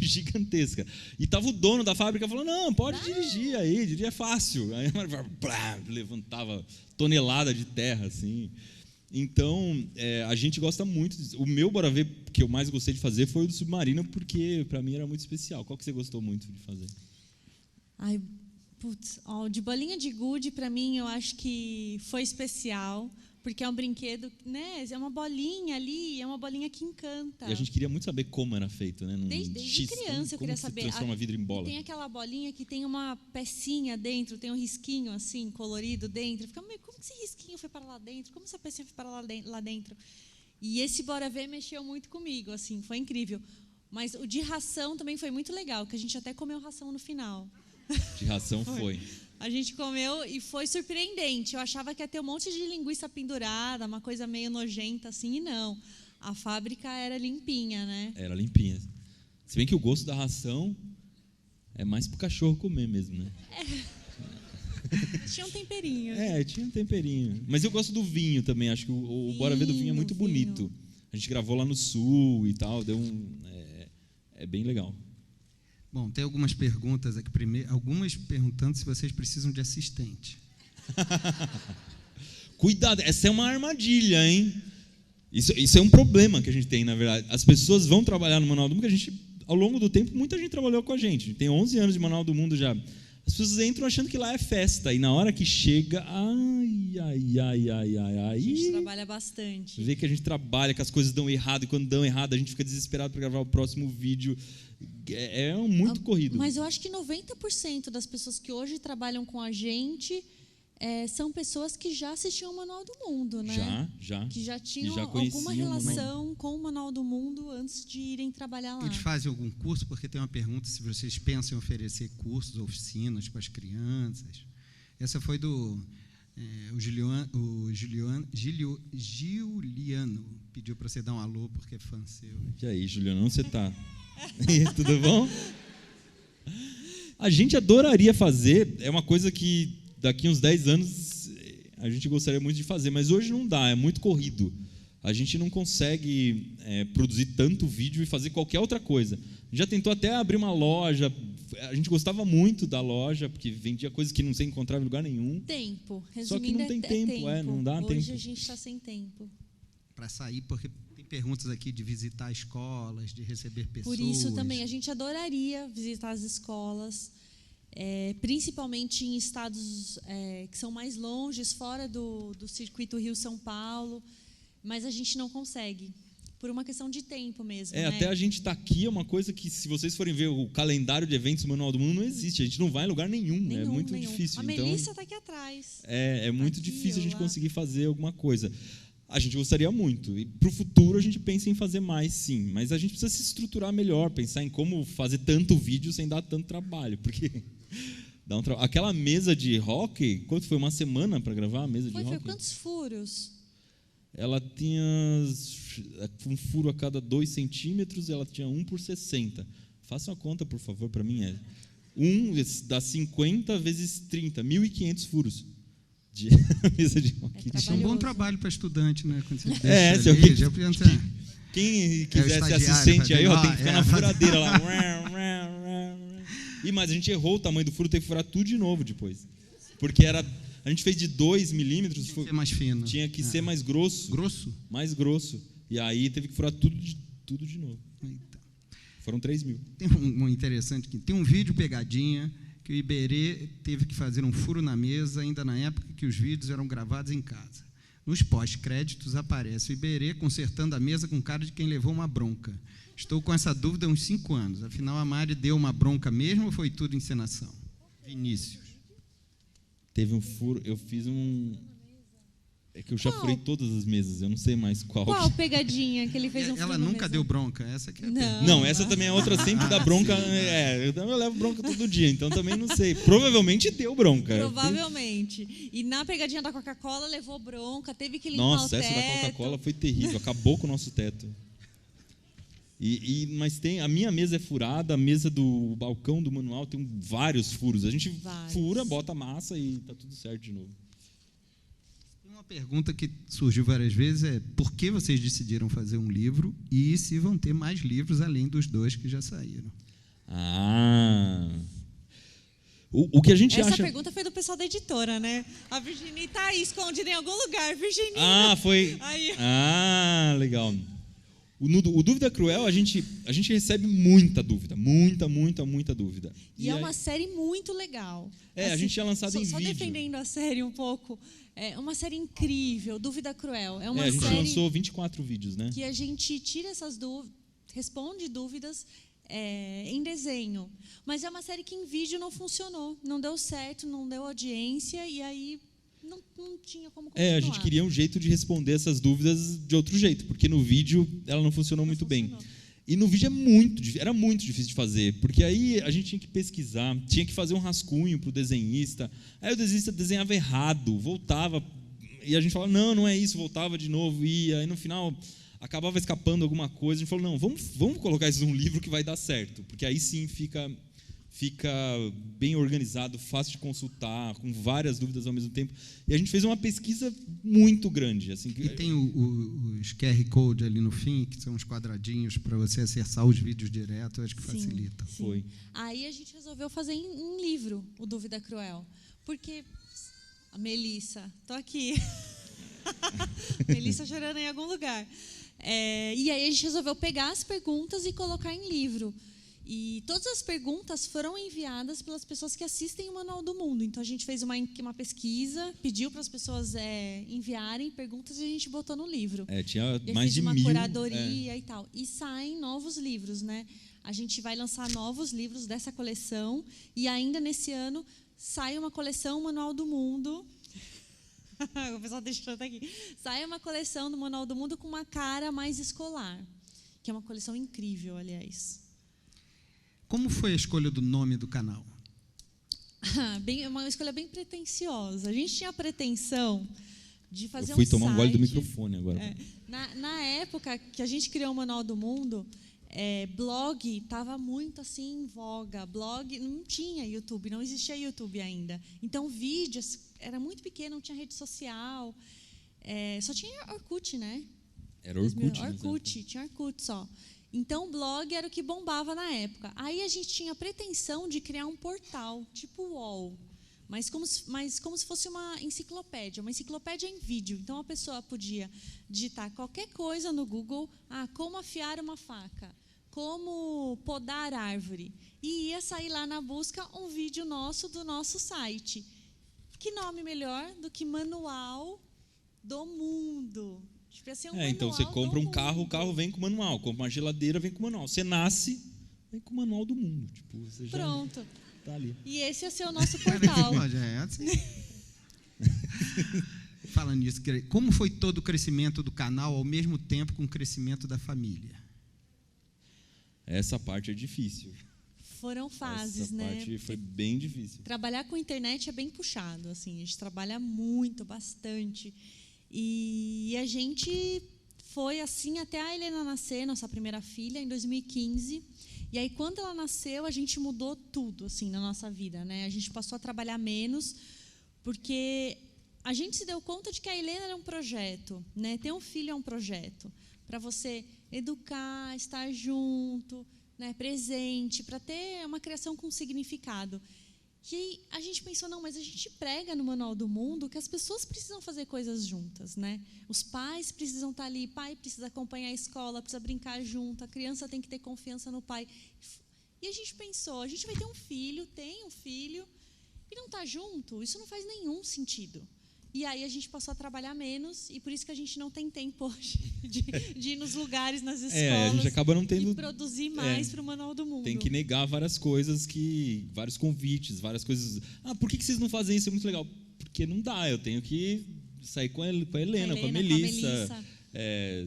[SPEAKER 2] Gigantesca. E estava o dono da fábrica falando, não, pode dirigir aí, dirigir é fácil. Aí a Mari levantava tonelada de terra, assim. Então, a gente gosta muito. O meu Bora Ver que eu mais gostei de fazer foi o do submarino, porque para mim era muito especial. Qual que você gostou muito de fazer?
[SPEAKER 1] Ai, putz, ó, de bolinha de gude, para mim, eu acho que foi especial, porque é um brinquedo, né? É uma bolinha ali, é uma bolinha que encanta.
[SPEAKER 2] E a gente queria muito saber como era feito, né?
[SPEAKER 1] Desde criança eu queria saber.
[SPEAKER 2] Como transforma vidro em bola.
[SPEAKER 1] Tem aquela bolinha que tem uma pecinha dentro, tem um risquinho assim, colorido dentro. Fica, como que esse risquinho foi para lá dentro? Como essa pecinha foi para lá dentro? E esse Bora Ver mexeu muito comigo, assim, foi incrível. Mas o de ração também foi muito legal, que a gente até comeu ração no final.
[SPEAKER 2] De ração foi.
[SPEAKER 1] A gente comeu e foi surpreendente. Eu achava que ia ter um monte de linguiça pendurada, uma coisa meio nojenta assim, e não. A fábrica era limpinha, né?
[SPEAKER 2] Era limpinha. Se bem que o gosto da ração é mais pro cachorro comer mesmo, né?
[SPEAKER 1] Tinha um temperinho.
[SPEAKER 2] Tinha um temperinho. Mas eu gosto do vinho também. Acho que o Bora Ver do vinho é muito bonito. A gente gravou lá no sul e tal. É bem legal.
[SPEAKER 3] Bom, tem algumas perguntas aqui. Algumas perguntando se vocês precisam de assistente.
[SPEAKER 2] Cuidado, essa é uma armadilha, hein? Isso é um problema que a gente tem, na verdade. As pessoas vão trabalhar no Manual do Mundo, que a gente, ao longo do tempo, muita gente trabalhou com a gente. Tem 11 anos de Manual do Mundo já. As pessoas entram achando que lá é festa, e na hora que chega,
[SPEAKER 1] A gente trabalha bastante.
[SPEAKER 2] Vê que a gente trabalha, que as coisas dão errado, e quando dão errado, a gente fica desesperado para gravar o próximo vídeo. É muito corrido.
[SPEAKER 1] Mas eu acho que 90% das pessoas que hoje trabalham com a gente são pessoas que já assistiam o Manual do Mundo, né?
[SPEAKER 2] Já.
[SPEAKER 1] Que já tinham
[SPEAKER 2] já
[SPEAKER 1] alguma relação com o Manual do Mundo antes de irem trabalhar lá.
[SPEAKER 3] Eles fazem algum curso? Porque tem uma pergunta se vocês pensam em oferecer cursos, oficinas para as crianças. Essa foi do Juliano pediu para você dar um alô, porque é fã seu.
[SPEAKER 2] E aí, Juliano, onde você está? Tudo bom? A gente adoraria fazer, é uma coisa que daqui uns 10 anos a gente gostaria muito de fazer, mas hoje não dá, é muito corrido. A gente não consegue produzir tanto vídeo e fazer qualquer outra coisa. A gente já tentou até abrir uma loja, a gente gostava muito da loja, porque vendia coisas que não se encontrava em lugar nenhum.
[SPEAKER 1] Tempo, resumindo,
[SPEAKER 2] só que não tem tempo, não dá tempo.
[SPEAKER 1] Hoje a gente está sem tempo.
[SPEAKER 3] Para sair, porque tem perguntas aqui de visitar escolas, de receber pessoas.
[SPEAKER 1] Por isso também, a gente adoraria visitar as escolas, principalmente em estados que são mais longes, fora do circuito Rio-São Paulo, mas a gente não consegue, por uma questão de tempo mesmo. Né?
[SPEAKER 2] Até a gente estar aqui é uma coisa que, se vocês forem ver o calendário de eventos do Manual do Mundo, não existe, a gente não vai em lugar nenhum, é muito difícil.
[SPEAKER 1] A Melissa está aqui atrás.
[SPEAKER 2] É muito
[SPEAKER 1] aqui,
[SPEAKER 2] difícil a gente
[SPEAKER 1] lá.
[SPEAKER 2] conseguir fazer alguma coisa. A gente gostaria muito. E para o futuro a gente pensa em fazer mais, sim. Mas a gente precisa se estruturar melhor, pensar em como fazer tanto vídeo sem dar tanto trabalho. Porque dá aquela mesa de hockey, quanto foi? Uma semana para gravar a mesa de hockey?
[SPEAKER 1] Foi quantos furos?
[SPEAKER 2] Ela tinha um furo a cada 2 centímetros, ela tinha 1 por 60. Faça uma conta, por favor, para mim. 1 dá 50 vezes 30, 1.500 furos. De mesa de hockey.
[SPEAKER 3] Isso é um bom trabalho para estudante, né? Quando você
[SPEAKER 2] quem quiser ser assistente aí, tem que ficar na furadeira lá. E mas a gente errou o tamanho do furo, tem que furar tudo de novo depois. Porque a gente fez de 2 milímetros.
[SPEAKER 3] Tinha que ser mais fino.
[SPEAKER 2] Tinha que ser mais grosso.
[SPEAKER 3] Grosso?
[SPEAKER 2] Mais grosso. E aí teve que furar tudo de novo.
[SPEAKER 3] Eita.
[SPEAKER 2] Foram 3.000.
[SPEAKER 3] Tem um interessante aqui. Tem um vídeo pegadinha que o Iberê teve que fazer um furo na mesa, ainda na época que os vídeos eram gravados em casa. Nos pós-créditos aparece o Iberê consertando a mesa com cara de quem levou uma bronca. Estou com essa dúvida há uns 5 anos. Afinal, a Mari deu uma bronca mesmo ou foi tudo encenação? Vinícius.
[SPEAKER 2] Teve um furo, eu fiz É que eu já furei todas as mesas, eu não sei mais qual.
[SPEAKER 1] Qual pegadinha que ele fez um furo
[SPEAKER 3] Ela
[SPEAKER 1] na
[SPEAKER 3] nunca
[SPEAKER 1] mesa?
[SPEAKER 3] deu bronca, essa que é a
[SPEAKER 2] Não, essa também é outra, sempre dá bronca. Eu levo bronca todo dia, então também não sei. Provavelmente deu bronca.
[SPEAKER 1] Provavelmente. E na pegadinha da Coca-Cola levou bronca, teve que limpar
[SPEAKER 2] Nossa,
[SPEAKER 1] o teto.
[SPEAKER 2] essa da Coca-Cola foi terrível, acabou com o nosso teto. Mas a minha mesa é furada, a mesa do balcão do manual tem vários furos. A gente fura, bota massa e tá tudo certo de novo.
[SPEAKER 3] Uma pergunta que surgiu várias vezes é: por que vocês decidiram fazer um livro e se vão ter mais livros além dos 2 que já saíram?
[SPEAKER 2] O que a gente
[SPEAKER 1] Essa
[SPEAKER 2] acha...
[SPEAKER 1] pergunta foi do pessoal da editora, né? A Virginia está aí escondida em algum lugar. Virginia.
[SPEAKER 2] Ah, foi...
[SPEAKER 1] Aí.
[SPEAKER 2] Ah, legal. O Dúvida Cruel, a gente recebe muita dúvida. Muita dúvida.
[SPEAKER 1] E é uma série muito legal.
[SPEAKER 2] A gente tinha lançado em
[SPEAKER 1] só
[SPEAKER 2] vídeo.
[SPEAKER 1] Defendendo a série um pouco. É uma série incrível, Dúvida Cruel. É uma
[SPEAKER 2] a gente
[SPEAKER 1] série
[SPEAKER 2] lançou 24 vídeos, né?
[SPEAKER 1] que a gente tira essas dúvidas, responde dúvidas em desenho. Mas é uma série que em vídeo não funcionou. Não deu certo, não deu audiência, e aí não tinha como continuar.
[SPEAKER 2] A gente queria um jeito de responder essas dúvidas de outro jeito, porque no vídeo ela não funcionou muito bem. E no vídeo era muito difícil de fazer, porque aí a gente tinha que pesquisar, tinha que fazer um rascunho para o desenhista, aí o desenhista desenhava errado, voltava, e a gente falava, não é isso, voltava de novo, e aí no final acabava escapando alguma coisa, a gente falou, não, vamos colocar isso num livro que vai dar certo, porque aí sim fica bem organizado, fácil de consultar, com várias dúvidas ao mesmo tempo. E a gente fez uma pesquisa muito grande. Assim,
[SPEAKER 3] e tem os QR Code ali no fim, que são os quadradinhos para você acessar os vídeos direto, acho que facilita.
[SPEAKER 1] Sim. Foi. Aí a gente resolveu fazer em livro o Dúvida Cruel, porque a Melissa, estou aqui, Melissa chorando em algum lugar. E aí a gente resolveu pegar as perguntas e colocar em livro. E todas as perguntas foram enviadas pelas pessoas que assistem o Manual do Mundo. Então, a gente fez uma pesquisa, pediu para as pessoas enviarem perguntas e a gente botou no livro.
[SPEAKER 2] Tinha mais de 1000.
[SPEAKER 1] Uma curadoria e tal. E saem novos livros, né? A gente vai lançar novos livros dessa coleção e ainda nesse ano sai uma coleção Manual do Mundo. O pessoal deixou até aqui. Sai uma coleção do Manual do Mundo com uma cara mais escolar, que é uma coleção incrível, aliás.
[SPEAKER 3] Como foi a escolha do nome do canal?
[SPEAKER 1] Uma escolha bem pretensiosa. A gente tinha a pretensão de fazer
[SPEAKER 2] Eu fui
[SPEAKER 1] um
[SPEAKER 2] tomar um gole do
[SPEAKER 1] site.
[SPEAKER 2] microfone agora.
[SPEAKER 1] Na época que a gente criou o Manual do Mundo, blog estava muito assim em voga. Blog não tinha YouTube, não existia YouTube ainda. Então, vídeos era muito pequeno, não tinha rede social. Só tinha Orkut, né?
[SPEAKER 2] Era Orkut.
[SPEAKER 1] Tinha Orkut só. Então, o blog era o que bombava na época. Aí a gente tinha a pretensão de criar um portal, tipo o UOL, mas como se fosse uma enciclopédia em vídeo. Então, a pessoa podia digitar qualquer coisa no Google, como afiar uma faca, como podar árvore, e ia sair lá na busca um vídeo do nosso site. Que nome melhor do que Manual do Mundo?
[SPEAKER 2] Então você compra um carro, o carro vem com manual. Compra uma geladeira, vem com manual. Você nasce, vem com o manual do mundo. Você
[SPEAKER 1] Pronto.
[SPEAKER 2] Já tá ali.
[SPEAKER 1] E esse ia ser o nosso portal.
[SPEAKER 3] Assim. Falando nisso, como foi todo o crescimento do canal ao mesmo tempo com o crescimento da família?
[SPEAKER 2] Essa parte é difícil.
[SPEAKER 1] Foram fases,
[SPEAKER 2] Essa parte foi bem difícil.
[SPEAKER 1] Trabalhar com internet é bem puxado. Assim, a gente trabalha muito, bastante. E a gente foi assim até a Helena nascer, nossa primeira filha, em 2015. E aí, quando ela nasceu, a gente mudou tudo assim, na nossa vida, né? A gente passou a trabalhar menos, porque a gente se deu conta de que a Helena era um projeto, né? Ter um filho é um projeto. Para você educar, estar junto, né? Presente, para ter uma criação com significado. E aí a gente pensou, não, mas a gente prega no Manual do Mundo que as pessoas precisam fazer coisas juntas, né? Os pais precisam estar ali, pai precisa acompanhar a escola, precisa brincar junto, a criança tem que ter confiança no pai. E a gente pensou, a gente vai ter um filho, tem um filho, e não está junto? Isso não faz nenhum sentido. E aí a gente passou a trabalhar menos, e por isso que a gente não tem tempo hoje de ir nos lugares, nas escolas,
[SPEAKER 2] a gente acaba não tendo,
[SPEAKER 1] e produzir mais para o Manual do Mundo.
[SPEAKER 2] Tem que negar várias coisas, vários convites, várias coisas. Por que vocês não fazem isso? É muito legal. Porque não dá, eu tenho que sair com a Helena, com a Melissa.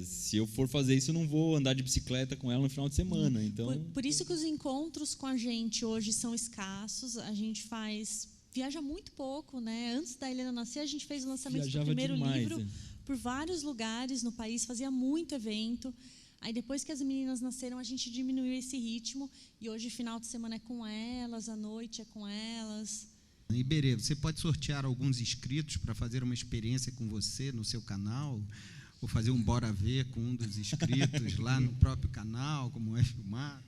[SPEAKER 2] Se eu for fazer isso, eu não vou andar de bicicleta com ela no final de semana. Então,
[SPEAKER 1] por isso que os encontros com a gente hoje são escassos. A gente viaja muito pouco, né? Antes da Helena nascer, a gente fez o lançamento do primeiro livro por vários lugares no país, fazia muito evento. Aí, depois que as meninas nasceram, a gente diminuiu esse ritmo. E hoje, final de semana é com elas, à noite é com elas.
[SPEAKER 3] Iberê, você pode sortear alguns inscritos para fazer uma experiência com você no seu canal? Ou fazer um Bora Ver com um dos inscritos lá no próprio canal, como é filmado?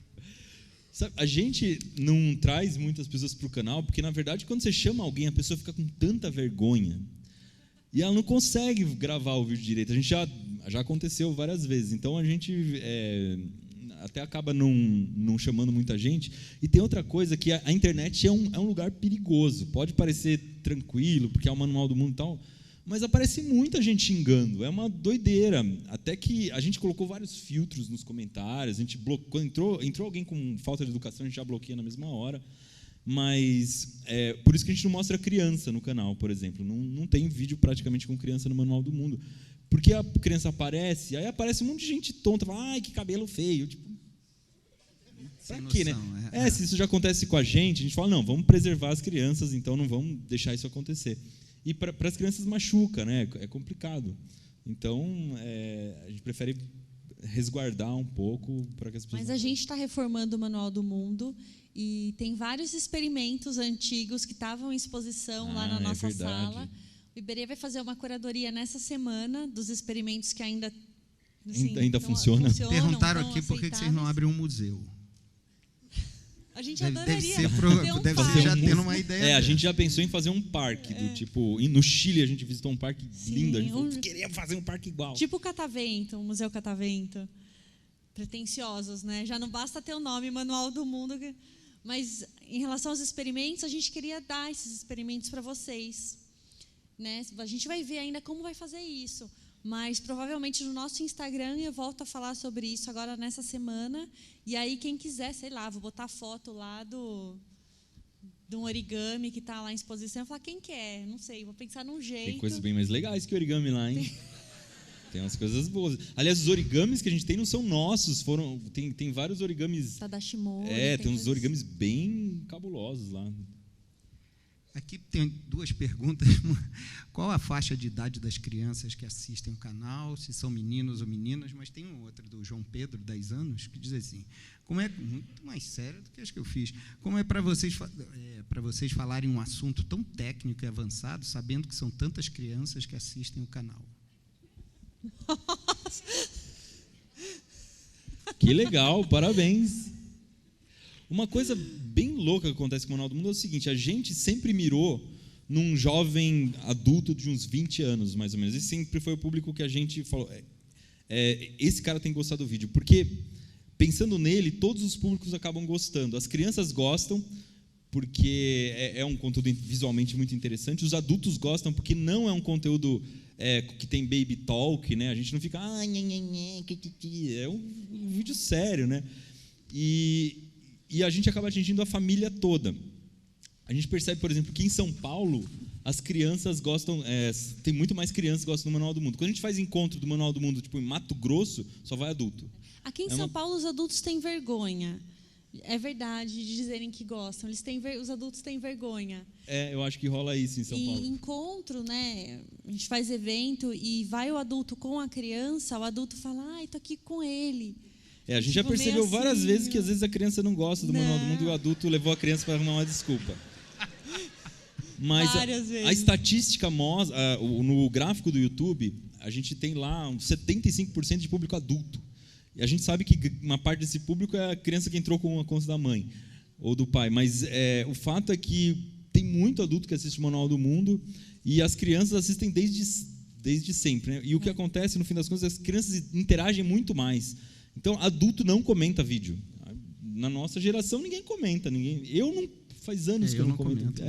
[SPEAKER 2] Sabe, a gente não traz muitas pessoas para o canal, porque, na verdade, quando você chama alguém, a pessoa fica com tanta vergonha e ela não consegue gravar o vídeo direito. A gente já aconteceu várias vezes. Então, a gente até acaba não chamando muita gente. E tem outra coisa, que a internet é um lugar perigoso. Pode parecer tranquilo, porque é o manual do mundo e tal, mas aparece muita gente xingando. É uma doideira. Até que a gente colocou vários filtros nos comentários. A gente quando entrou alguém com falta de educação, a gente já bloqueia na mesma hora. Mas por isso que a gente não mostra criança no canal, por exemplo. Não tem vídeo praticamente com criança no Manual do Mundo. Porque a criança aparece, aí aparece um monte de gente tonta, fala, ai, que cabelo feio. Tipo, pra quê, né? Se isso já acontece com a gente fala, não, vamos preservar as crianças, então não vamos deixar isso acontecer. E para as crianças machuca, né? É complicado. Então, a gente prefere resguardar um pouco para que as pessoas...
[SPEAKER 1] Mas a gente está reformando o Manual do Mundo e tem vários experimentos antigos que estavam em exposição lá na nossa sala. O Iberê vai fazer uma curadoria nessa semana dos experimentos que ainda
[SPEAKER 2] funcionam.
[SPEAKER 3] Perguntaram aqui por que vocês não abrem um museu.
[SPEAKER 1] A gente adoraria
[SPEAKER 3] deve ser já tendo uma ideia.
[SPEAKER 2] A gente já pensou em fazer um parque, do tipo... No Chile, a gente visitou um parque lindo. A gente falou, queríamos fazer um parque igual.
[SPEAKER 1] Tipo o Catavento, o Museu Catavento. Pretensiosos, né? Já não basta ter o nome Manual do Mundo. Mas, em relação aos experimentos, a gente queria dar esses experimentos para vocês. Né? A gente vai ver ainda como vai fazer isso. Mas, provavelmente, no nosso Instagram, eu volto a falar sobre isso agora nessa semana. E aí, quem quiser, sei lá, vou botar foto lá de um origami que está lá em exposição. Eu vou falar, quem quer? Não sei, vou pensar num jeito.
[SPEAKER 2] Tem coisas bem mais legais que origami lá, hein? Tem umas coisas boas. Aliás, os origamis que a gente tem não são nossos. Tem vários origamis...
[SPEAKER 1] Tadashi Mori.
[SPEAKER 2] Tem uns origamis bem cabulosos lá.
[SPEAKER 3] Aqui tem duas perguntas. Qual a faixa de idade das crianças que assistem o canal, se são meninos ou meninas? Mas tem outra do João Pedro, 10 anos, que diz assim, como é muito mais sério do que as que eu fiz, como é para vocês falarem um assunto tão técnico e avançado, sabendo que são tantas crianças que assistem o canal?
[SPEAKER 1] Nossa.
[SPEAKER 2] Que legal, parabéns. Uma coisa bem louca que acontece com o Manual do Mundo é o seguinte, a gente sempre mirou num jovem adulto de uns 20 anos, mais ou menos. Esse sempre foi o público que a gente falou, esse cara tem que gostar do vídeo, porque, pensando nele, todos os públicos acabam gostando. As crianças gostam, porque é um conteúdo visualmente muito interessante, os adultos gostam, porque não é um conteúdo que tem baby talk, né? A gente não fica, é um vídeo sério, né? E a gente acaba atingindo a família toda. A gente percebe, por exemplo, que em São Paulo, as crianças gostam, tem muito mais crianças que gostam do Manual do Mundo. Quando a gente faz encontro do Manual do Mundo, tipo em Mato Grosso, só vai adulto.
[SPEAKER 1] Aqui em São Paulo, os adultos têm vergonha. É verdade de dizerem que gostam. Os adultos têm vergonha.
[SPEAKER 2] Eu acho que rola isso em São Paulo.
[SPEAKER 1] E encontro, né? A gente faz evento e vai o adulto com a criança, o adulto fala, estou aqui com ele.
[SPEAKER 2] A gente já percebeu várias vezes que às vezes a criança não gosta do Manual do Mundo e o adulto levou a criança para arrumar uma desculpa. Mas a estatística mostra, no gráfico do YouTube, a gente tem lá uns 75% de público adulto. E a gente sabe que uma parte desse público é a criança que entrou com a conta da mãe ou do pai. Mas o fato é que tem muito adulto que assiste o Manual do Mundo e as crianças assistem desde sempre. Né? E o que acontece, no fim das contas, as crianças interagem muito mais. Então, adulto não comenta vídeo. Na nossa geração, ninguém comenta. Eu não... Faz anos que eu não comento.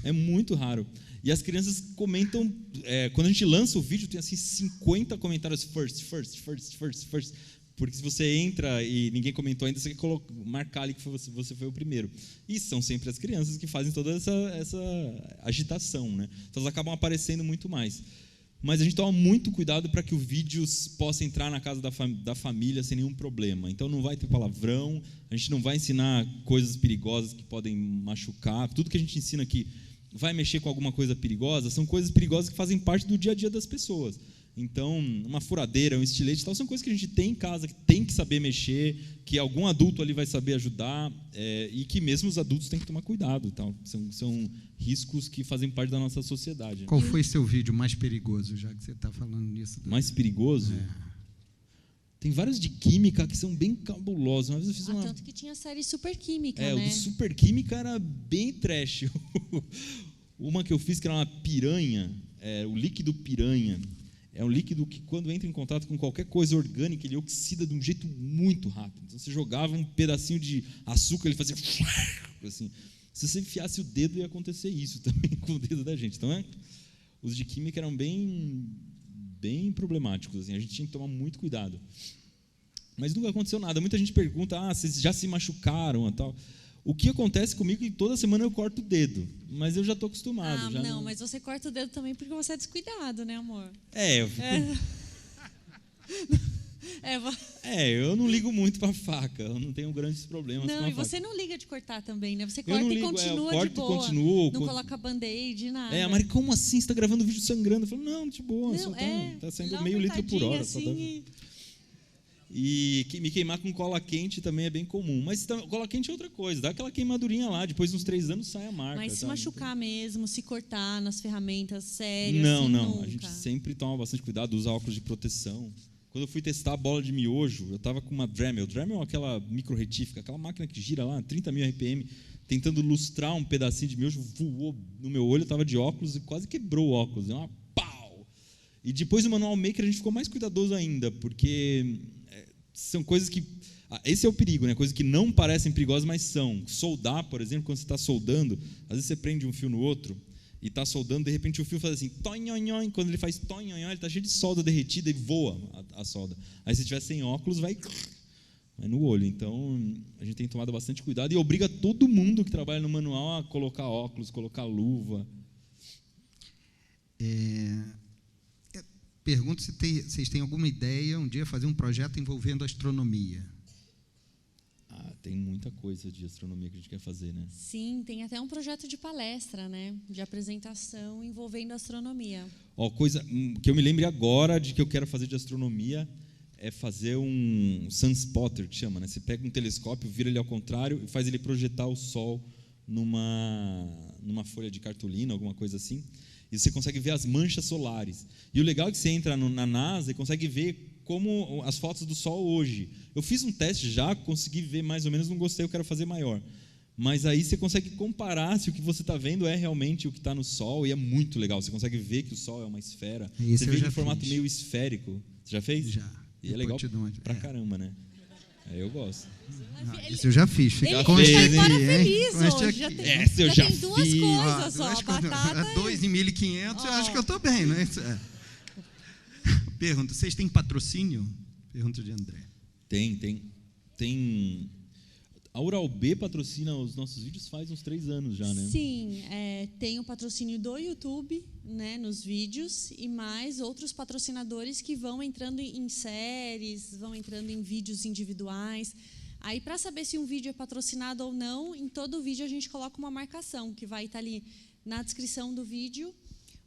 [SPEAKER 2] É muito raro. E as crianças comentam... quando a gente lança o vídeo, tem assim 50 comentários first. Porque se você entra e ninguém comentou ainda, você quer marcar ali que você foi o primeiro. E são sempre as crianças que fazem toda essa agitação. Né? Então, elas acabam aparecendo muito mais. Mas a gente toma muito cuidado para que o vídeo possa entrar na casa da família sem nenhum problema. Então, não vai ter palavrão, a gente não vai ensinar coisas perigosas que podem machucar. Tudo que a gente ensina aqui vai mexer com alguma coisa perigosa, são coisas perigosas que fazem parte do dia a dia das pessoas. Então, uma furadeira, um estilete e tal, são coisas que a gente tem em casa, que tem que saber mexer, que algum adulto ali vai saber ajudar, e que mesmo os adultos têm que tomar cuidado. Tal. São riscos que fazem parte da nossa sociedade. Né?
[SPEAKER 3] Qual foi seu vídeo mais perigoso, já que você está falando nisso?
[SPEAKER 2] Mais perigoso? Tem vários de química que são bem cabulosos. Uma vez eu fiz uma...
[SPEAKER 1] Tanto que tinha a série Super Química,
[SPEAKER 2] né? O do Super Química era bem trash. Uma que eu fiz que era uma piranha, o líquido piranha. É um líquido que, quando entra em contato com qualquer coisa orgânica, ele oxida de um jeito muito rápido. Então, você jogava um pedacinho de açúcar, ele fazia assim. Se você enfiasse o dedo, ia acontecer isso também com o dedo da gente. Então, os de química eram bem problemáticos. Assim, a gente tinha que tomar muito cuidado. Mas nunca aconteceu nada. Muita gente pergunta, vocês já se machucaram e tal. O que acontece comigo é que toda semana eu corto o dedo, mas eu já estou acostumado.
[SPEAKER 1] Mas você corta o dedo também porque você é descuidado, né, amor?
[SPEAKER 2] Eu não ligo muito para faca, eu não tenho grandes problemas com a faca.
[SPEAKER 1] Não, e você não liga de cortar também, né? Você corta e continua
[SPEAKER 2] eu corto
[SPEAKER 1] de boa.
[SPEAKER 2] E continuo,
[SPEAKER 1] não coloca band-aid, nada.
[SPEAKER 2] Mari, como assim? Você está gravando vídeo sangrando? Eu falo, não, de boa, só está saindo meio litro por hora.
[SPEAKER 1] Assim,
[SPEAKER 2] E me queimar com cola quente também é bem comum. Mas cola quente é outra coisa, dá aquela queimadurinha lá, depois de uns 3 anos sai a marca.
[SPEAKER 1] Mas se machucar mesmo, se cortar nas ferramentas, sério,
[SPEAKER 2] não,
[SPEAKER 1] nunca.
[SPEAKER 2] A gente sempre toma bastante cuidado, usa óculos de proteção. Quando eu fui testar a bola de miojo, eu estava com uma Dremel. Dremel é aquela micro-retífica, aquela máquina que gira lá, 30.000 RPM, tentando lustrar um pedacinho de miojo, voou no meu olho, eu estava de óculos e quase quebrou o óculos. Deu uma pau! E depois no Manual Maker a gente ficou mais cuidadoso ainda, porque são coisas que... Esse é o perigo, né? Coisas que não parecem perigosas, mas são. Soldar, por exemplo, quando você está soldando, às vezes você prende um fio no outro e está soldando, de repente o fio faz assim, tonhonhon, quando ele faz tonhonhon, ele está cheio de solda derretida e voa a solda. Aí se tiver sem óculos, vai no olho. Então, a gente tem tomado bastante cuidado e obriga todo mundo que trabalha no manual a colocar óculos, colocar luva.
[SPEAKER 3] Pergunto se vocês têm alguma ideia um dia fazer um projeto envolvendo astronomia.
[SPEAKER 2] Tem muita coisa de astronomia que a gente quer fazer, né?
[SPEAKER 1] Sim, tem até um projeto de palestra, né? De apresentação envolvendo astronomia.
[SPEAKER 2] Coisa que eu me lembre agora de que eu quero fazer de astronomia é fazer um sunspotter, que chama, né? Você pega um telescópio, vira ele ao contrário e faz ele projetar o Sol numa folha de cartolina, alguma coisa assim. E você consegue ver as manchas solares. E o legal é que você entra na NASA e consegue ver como as fotos do Sol hoje. Eu fiz um teste já, consegui ver mais ou menos, não gostei, eu quero fazer maior. Mas aí você consegue comparar se o que você está vendo é realmente o que está no Sol, e é muito legal. Você consegue ver que o Sol é uma esfera. Você vê em formato meio esférico. Você já fez?
[SPEAKER 3] Já.
[SPEAKER 2] E é legal pra caramba, né? Eu gosto.
[SPEAKER 3] Isso eu já fiz.
[SPEAKER 1] Ele vai embora feliz hoje.
[SPEAKER 2] Essa eu já
[SPEAKER 1] tem duas
[SPEAKER 2] fiz.
[SPEAKER 1] coisas só, batata
[SPEAKER 3] 2 em 1.500, eu acho que eu estou bem, né? Pergunta, vocês têm patrocínio? Pergunta de André.
[SPEAKER 2] Tem. A Ural-B patrocina os nossos vídeos faz uns 3 anos já, né?
[SPEAKER 1] Sim, tem o patrocínio do YouTube, né, nos vídeos, e mais outros patrocinadores que vão entrando em séries, vão entrando em vídeos individuais. Aí, para saber se um vídeo é patrocinado ou não, em todo vídeo a gente coloca uma marcação, que vai estar ali na descrição do vídeo,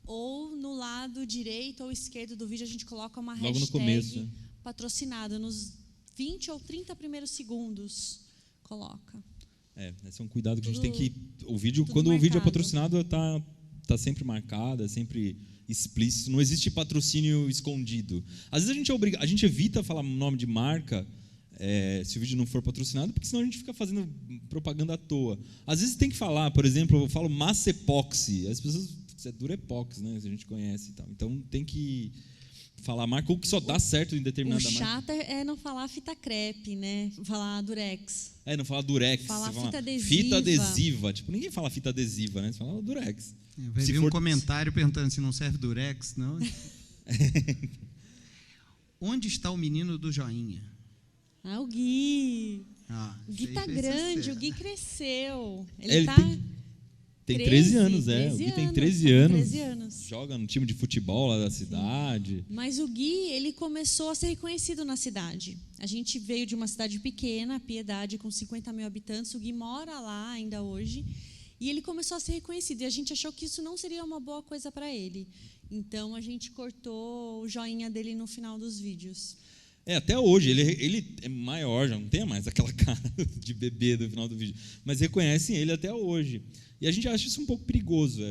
[SPEAKER 1] ou no lado direito ou esquerdo do vídeo a gente coloca uma hashtag
[SPEAKER 2] no começo, né?
[SPEAKER 1] Patrocinada, nos 20 ou 30 primeiros segundos. Coloca.
[SPEAKER 2] Esse é um cuidado que a gente tem que... O vídeo, quando o vídeo é patrocinado, tá sempre marcado, é sempre explícito. Não existe patrocínio escondido. Às vezes a gente evita falar nome de marca se o vídeo não for patrocinado, porque senão a gente fica fazendo propaganda à toa. Às vezes tem que falar, por exemplo, eu falo massa epóxi. As pessoas... Isso é Durepox, né? A gente conhece e tal. Então tem que falar a marca, ou que só dá certo em determinada marca.
[SPEAKER 1] O chato é não falar fita crepe, né? Falar durex.
[SPEAKER 2] Não falar durex.
[SPEAKER 1] Falar
[SPEAKER 2] fita
[SPEAKER 1] adesiva.
[SPEAKER 2] Fita adesiva. Tipo, ninguém fala fita adesiva, né? Você fala durex.
[SPEAKER 3] Vai vir um comentário perguntando se não serve durex, não? Onde está o menino do joinha?
[SPEAKER 1] O Gui. O Gui tá grande, o Gui cresceu. Ele tá...
[SPEAKER 2] Tem 13 anos, O Gui tem 13
[SPEAKER 1] anos.
[SPEAKER 2] Joga no time de futebol lá da cidade.
[SPEAKER 1] Mas o Gui, ele começou a ser reconhecido na cidade. A gente veio de uma cidade pequena, Piedade, com 50.000 habitantes. O Gui mora lá ainda hoje. E ele começou a ser reconhecido. E a gente achou que isso não seria uma boa coisa para ele. Então, a gente cortou o joinha dele no final dos vídeos.
[SPEAKER 2] Até hoje, ele é maior, já não tem mais aquela cara de bebê do final do vídeo. Mas reconhecem ele até hoje. E a gente acha isso um pouco perigoso.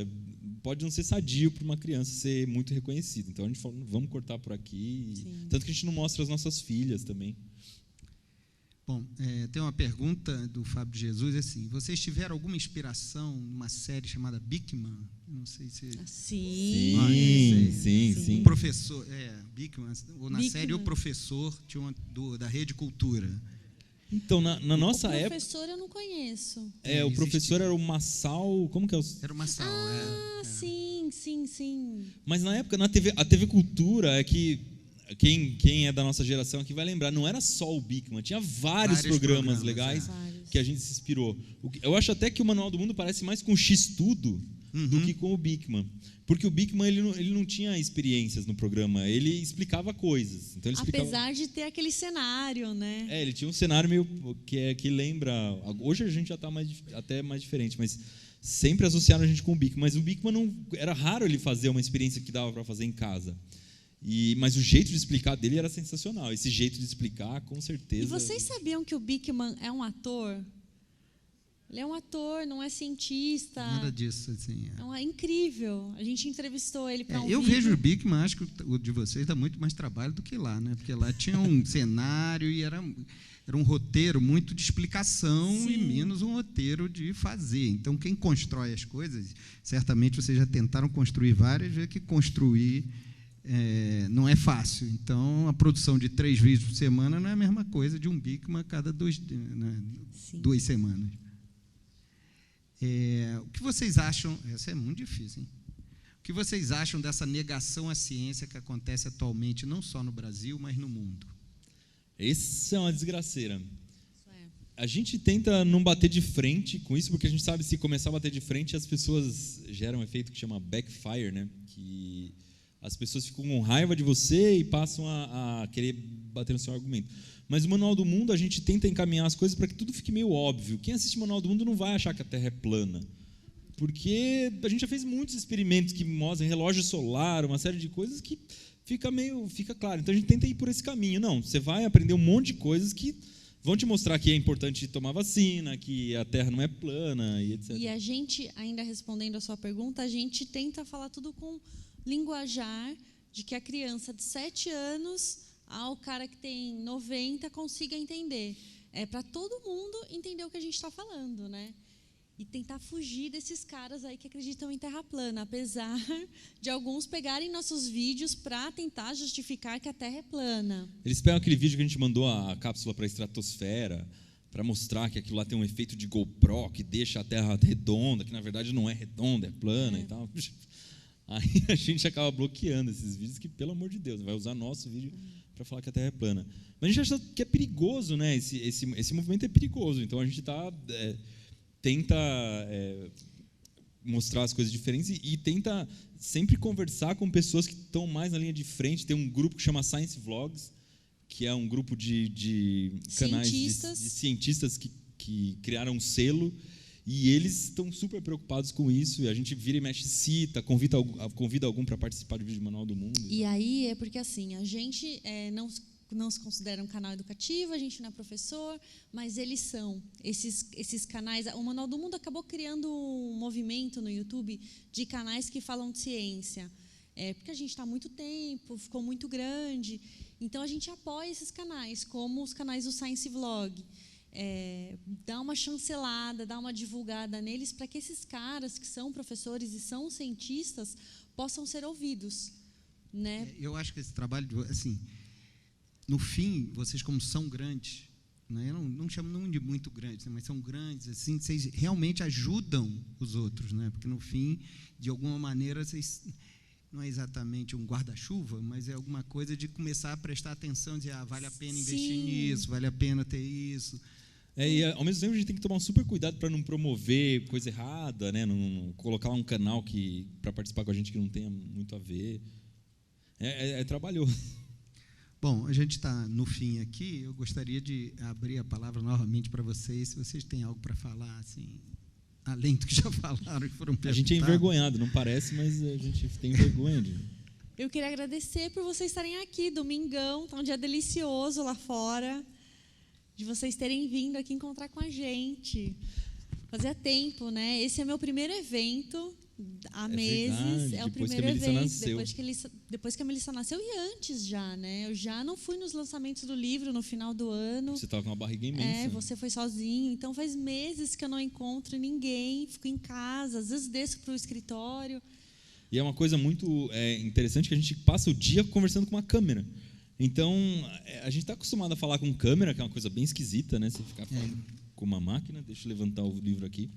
[SPEAKER 2] pode não ser sadio para uma criança ser muito reconhecida. Então a gente falou, vamos cortar por aqui. Tanto que a gente não mostra as nossas filhas também.
[SPEAKER 3] Bom, tem uma pergunta do Fábio Jesus, assim, vocês tiveram alguma inspiração numa série chamada Bikman? Não sei se...
[SPEAKER 2] Sim.
[SPEAKER 3] O professor, Bikman, ou na
[SPEAKER 1] Bikman.
[SPEAKER 3] série O Professor, tinha da Rede Cultura.
[SPEAKER 2] Então, na nossa época...
[SPEAKER 1] O professor eu não conheço.
[SPEAKER 2] O professor era o Massal... Como que é o...
[SPEAKER 3] Era uma sala,
[SPEAKER 1] Sim.
[SPEAKER 2] Mas na época, a TV Cultura, é que quem é da nossa geração aqui vai lembrar, não era só o Bikman, tinha vários programas legais que a gente se inspirou. Eu acho até que o Manual do Mundo parece mais com o X-Tudo do que com o Bikman. Porque o Bikman ele não tinha experiências no programa, ele explicava coisas. Então,
[SPEAKER 1] Apesar de ter aquele cenário, né?
[SPEAKER 2] Ele tinha um cenário meio que lembra... Hoje a gente já está até mais diferente, mas sempre associaram a gente com o Bikman. Mas o Bikman não... Era raro ele fazer uma experiência que dava para fazer em casa. Mas o jeito de explicar dele era sensacional. Esse jeito de explicar, com certeza...
[SPEAKER 1] E vocês sabiam que o Bikman é um ator? Ele é um ator, não é cientista.
[SPEAKER 3] Nada disso, assim.
[SPEAKER 1] É incrível. A gente entrevistou ele para um
[SPEAKER 3] Eu
[SPEAKER 1] vídeo.
[SPEAKER 3] vejo o Bikman, acho que o de vocês dá muito mais trabalho do que lá, né? Porque lá tinha um cenário e era um roteiro muito de explicação e menos um roteiro de fazer. Então, quem constrói as coisas, certamente vocês já tentaram construir várias, vê que construir não é fácil. Então, a produção de 3 vídeos por semana não é a mesma coisa de um Bikman a cada 2 semanas. O que vocês acham... Essa é muito difícil, hein? O que vocês acham dessa negação à ciência que acontece atualmente, não só no Brasil, mas no mundo?
[SPEAKER 2] Isso é uma desgraceira. A gente tenta não bater de frente com isso, porque a gente sabe que se começar a bater de frente, as pessoas geram um efeito que chama backfire, né? Que as pessoas ficam com raiva de você e passam a querer bater no seu argumento. Mas o Manual do Mundo, a gente tenta encaminhar as coisas para que tudo fique meio óbvio. Quem assiste o Manual do Mundo não vai achar que a Terra é plana, porque a gente já fez muitos experimentos que mostram relógio solar, uma série de coisas que fica claro. Então a gente tenta ir por esse caminho. Não, você vai aprender um monte de coisas que vão te mostrar que é importante tomar vacina, que a Terra não é plana e etc.
[SPEAKER 1] E a gente, ainda respondendo a sua pergunta, a gente tenta falar tudo com linguajar de que a criança de 7 anos... o cara que tem 90 consiga entender. É para todo mundo entender o que a gente está falando, né? E tentar fugir desses caras aí que acreditam em terra plana, apesar de alguns pegarem nossos vídeos para tentar justificar que a Terra é plana.
[SPEAKER 2] Eles pegam aquele vídeo que a gente mandou a cápsula para a estratosfera, para mostrar que aquilo lá tem um efeito de GoPro, que deixa a Terra redonda, que na verdade não é redonda, é plana e tal. Aí a gente acaba bloqueando esses vídeos que, pelo amor de Deus, vai usar nosso vídeo para falar que a Terra é plana. Mas a gente acha que é perigoso, né? Esse movimento é perigoso. Então a gente tenta mostrar as coisas diferentes e tenta sempre conversar com pessoas que estão mais na linha de frente. Tem um grupo que chama Science Vlogs, que é um grupo de canais de cientistas que criaram um selo. E eles estão super preocupados com isso, e a gente vira e mexe, cita, convida algum para participar do vídeo Manual do Mundo.
[SPEAKER 1] E aí é porque assim, a gente não se considera um canal educativo, a gente não é professor, mas eles são. Esses canais, o Manual do Mundo acabou criando um movimento no YouTube de canais que falam de ciência. Porque a gente está há muito tempo, ficou muito grande, então a gente apoia esses canais, como os canais do Science Vlog. Dá uma chancelada, dá uma divulgada neles para que esses caras que são professores e são cientistas possam ser ouvidos, né?
[SPEAKER 3] Eu acho que esse trabalho, assim, no fim, vocês como são grandes, né? Eu não chamo não de muito grandes, né? Mas são grandes, assim, vocês realmente ajudam os outros, né? Porque no fim, de alguma maneira, vocês não é exatamente um guarda-chuva, mas é alguma coisa de começar a prestar atenção, dizer, vale a pena investir nisso, vale a pena ter isso.
[SPEAKER 2] E ao mesmo tempo a gente tem que tomar um super cuidado para não promover coisa errada, né? Não colocar um canal para participar com a gente que não tenha muito a ver. É trabalhoso.
[SPEAKER 3] Bom, a gente está no fim aqui. Eu gostaria de abrir a palavra novamente para vocês, se vocês têm algo para falar, assim, além do que já falaram e foram perguntados.
[SPEAKER 2] A gente é envergonhado, não parece, mas a gente tem vergonha de...
[SPEAKER 1] Eu queria agradecer por vocês estarem aqui, domingão, está um dia delicioso lá fora, de vocês terem vindo aqui encontrar com a gente. Fazia tempo, né? Esse é meu primeiro evento, há meses,
[SPEAKER 2] verdade,
[SPEAKER 1] é o
[SPEAKER 2] depois que a
[SPEAKER 1] primeiro
[SPEAKER 2] Melissa
[SPEAKER 1] evento,
[SPEAKER 2] nasceu.
[SPEAKER 1] depois que a Melissa nasceu e antes já, né? Eu já não fui nos lançamentos do livro no final do ano.
[SPEAKER 2] Você estava com uma barriga imensa.
[SPEAKER 1] Você foi sozinho, então faz meses que eu não encontro ninguém, fico em casa, às vezes desço para o escritório.
[SPEAKER 2] E é uma coisa muito interessante que a gente passa o dia conversando com uma câmera. Então, a gente está acostumado a falar com câmera, que é uma coisa bem esquisita, né? Você ficar falando com uma máquina. Deixa eu levantar o livro aqui.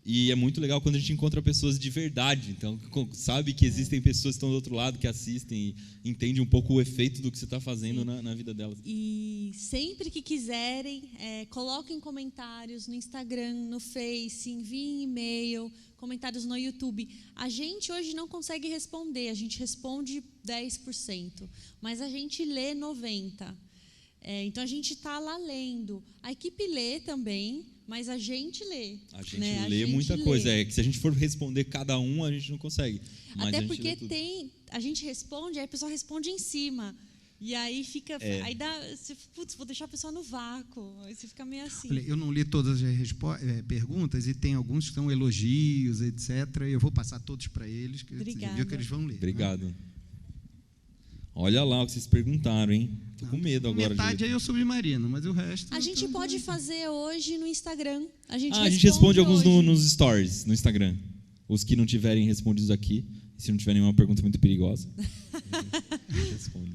[SPEAKER 2] E é muito legal quando a gente encontra pessoas de verdade. Então, sabe que existem pessoas que estão do outro lado, que assistem e entendem um pouco o efeito do que você está fazendo na vida delas.
[SPEAKER 1] E sempre que quiserem, coloquem comentários no Instagram, no Face, enviem e-mail, comentários no YouTube. A gente hoje não consegue responder, a gente responde 10%, mas a gente lê 90%. Então, a gente está lá lendo. A equipe lê também, mas a gente lê.
[SPEAKER 2] A gente
[SPEAKER 1] né?
[SPEAKER 2] lê muita coisa. Que se a gente for responder cada um, a gente não consegue. Mas
[SPEAKER 1] até porque a gente responde, aí a pessoa responde em cima. E aí fica. Aí dá. Putz, vou deixar a pessoa no vácuo. Aí você fica meio assim.
[SPEAKER 3] Eu não li todas as perguntas e tem alguns que são elogios, etc. Eu vou passar todos para eles, que você viu que eles vão ler.
[SPEAKER 2] Obrigado.
[SPEAKER 3] Né?
[SPEAKER 2] Olha lá o que vocês perguntaram, hein? Tô com medo agora.
[SPEAKER 3] Metade aí eu submarino, mas o resto...
[SPEAKER 1] A gente pode fazer hoje no Instagram. A gente
[SPEAKER 2] responde alguns nos stories, no Instagram. Os que não tiverem respondidos aqui, se não tiver nenhuma pergunta muito perigosa, a gente responde.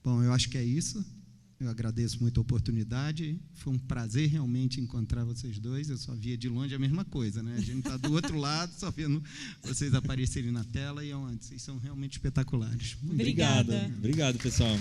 [SPEAKER 3] Bom, eu acho que é isso. Eu agradeço muito a oportunidade. Foi um prazer realmente encontrar vocês dois. Eu só via de longe a mesma coisa, né? A gente está do outro lado, só vendo vocês aparecerem na tela. E vocês são realmente espetaculares.
[SPEAKER 1] Obrigada.
[SPEAKER 2] Obrigado, pessoal.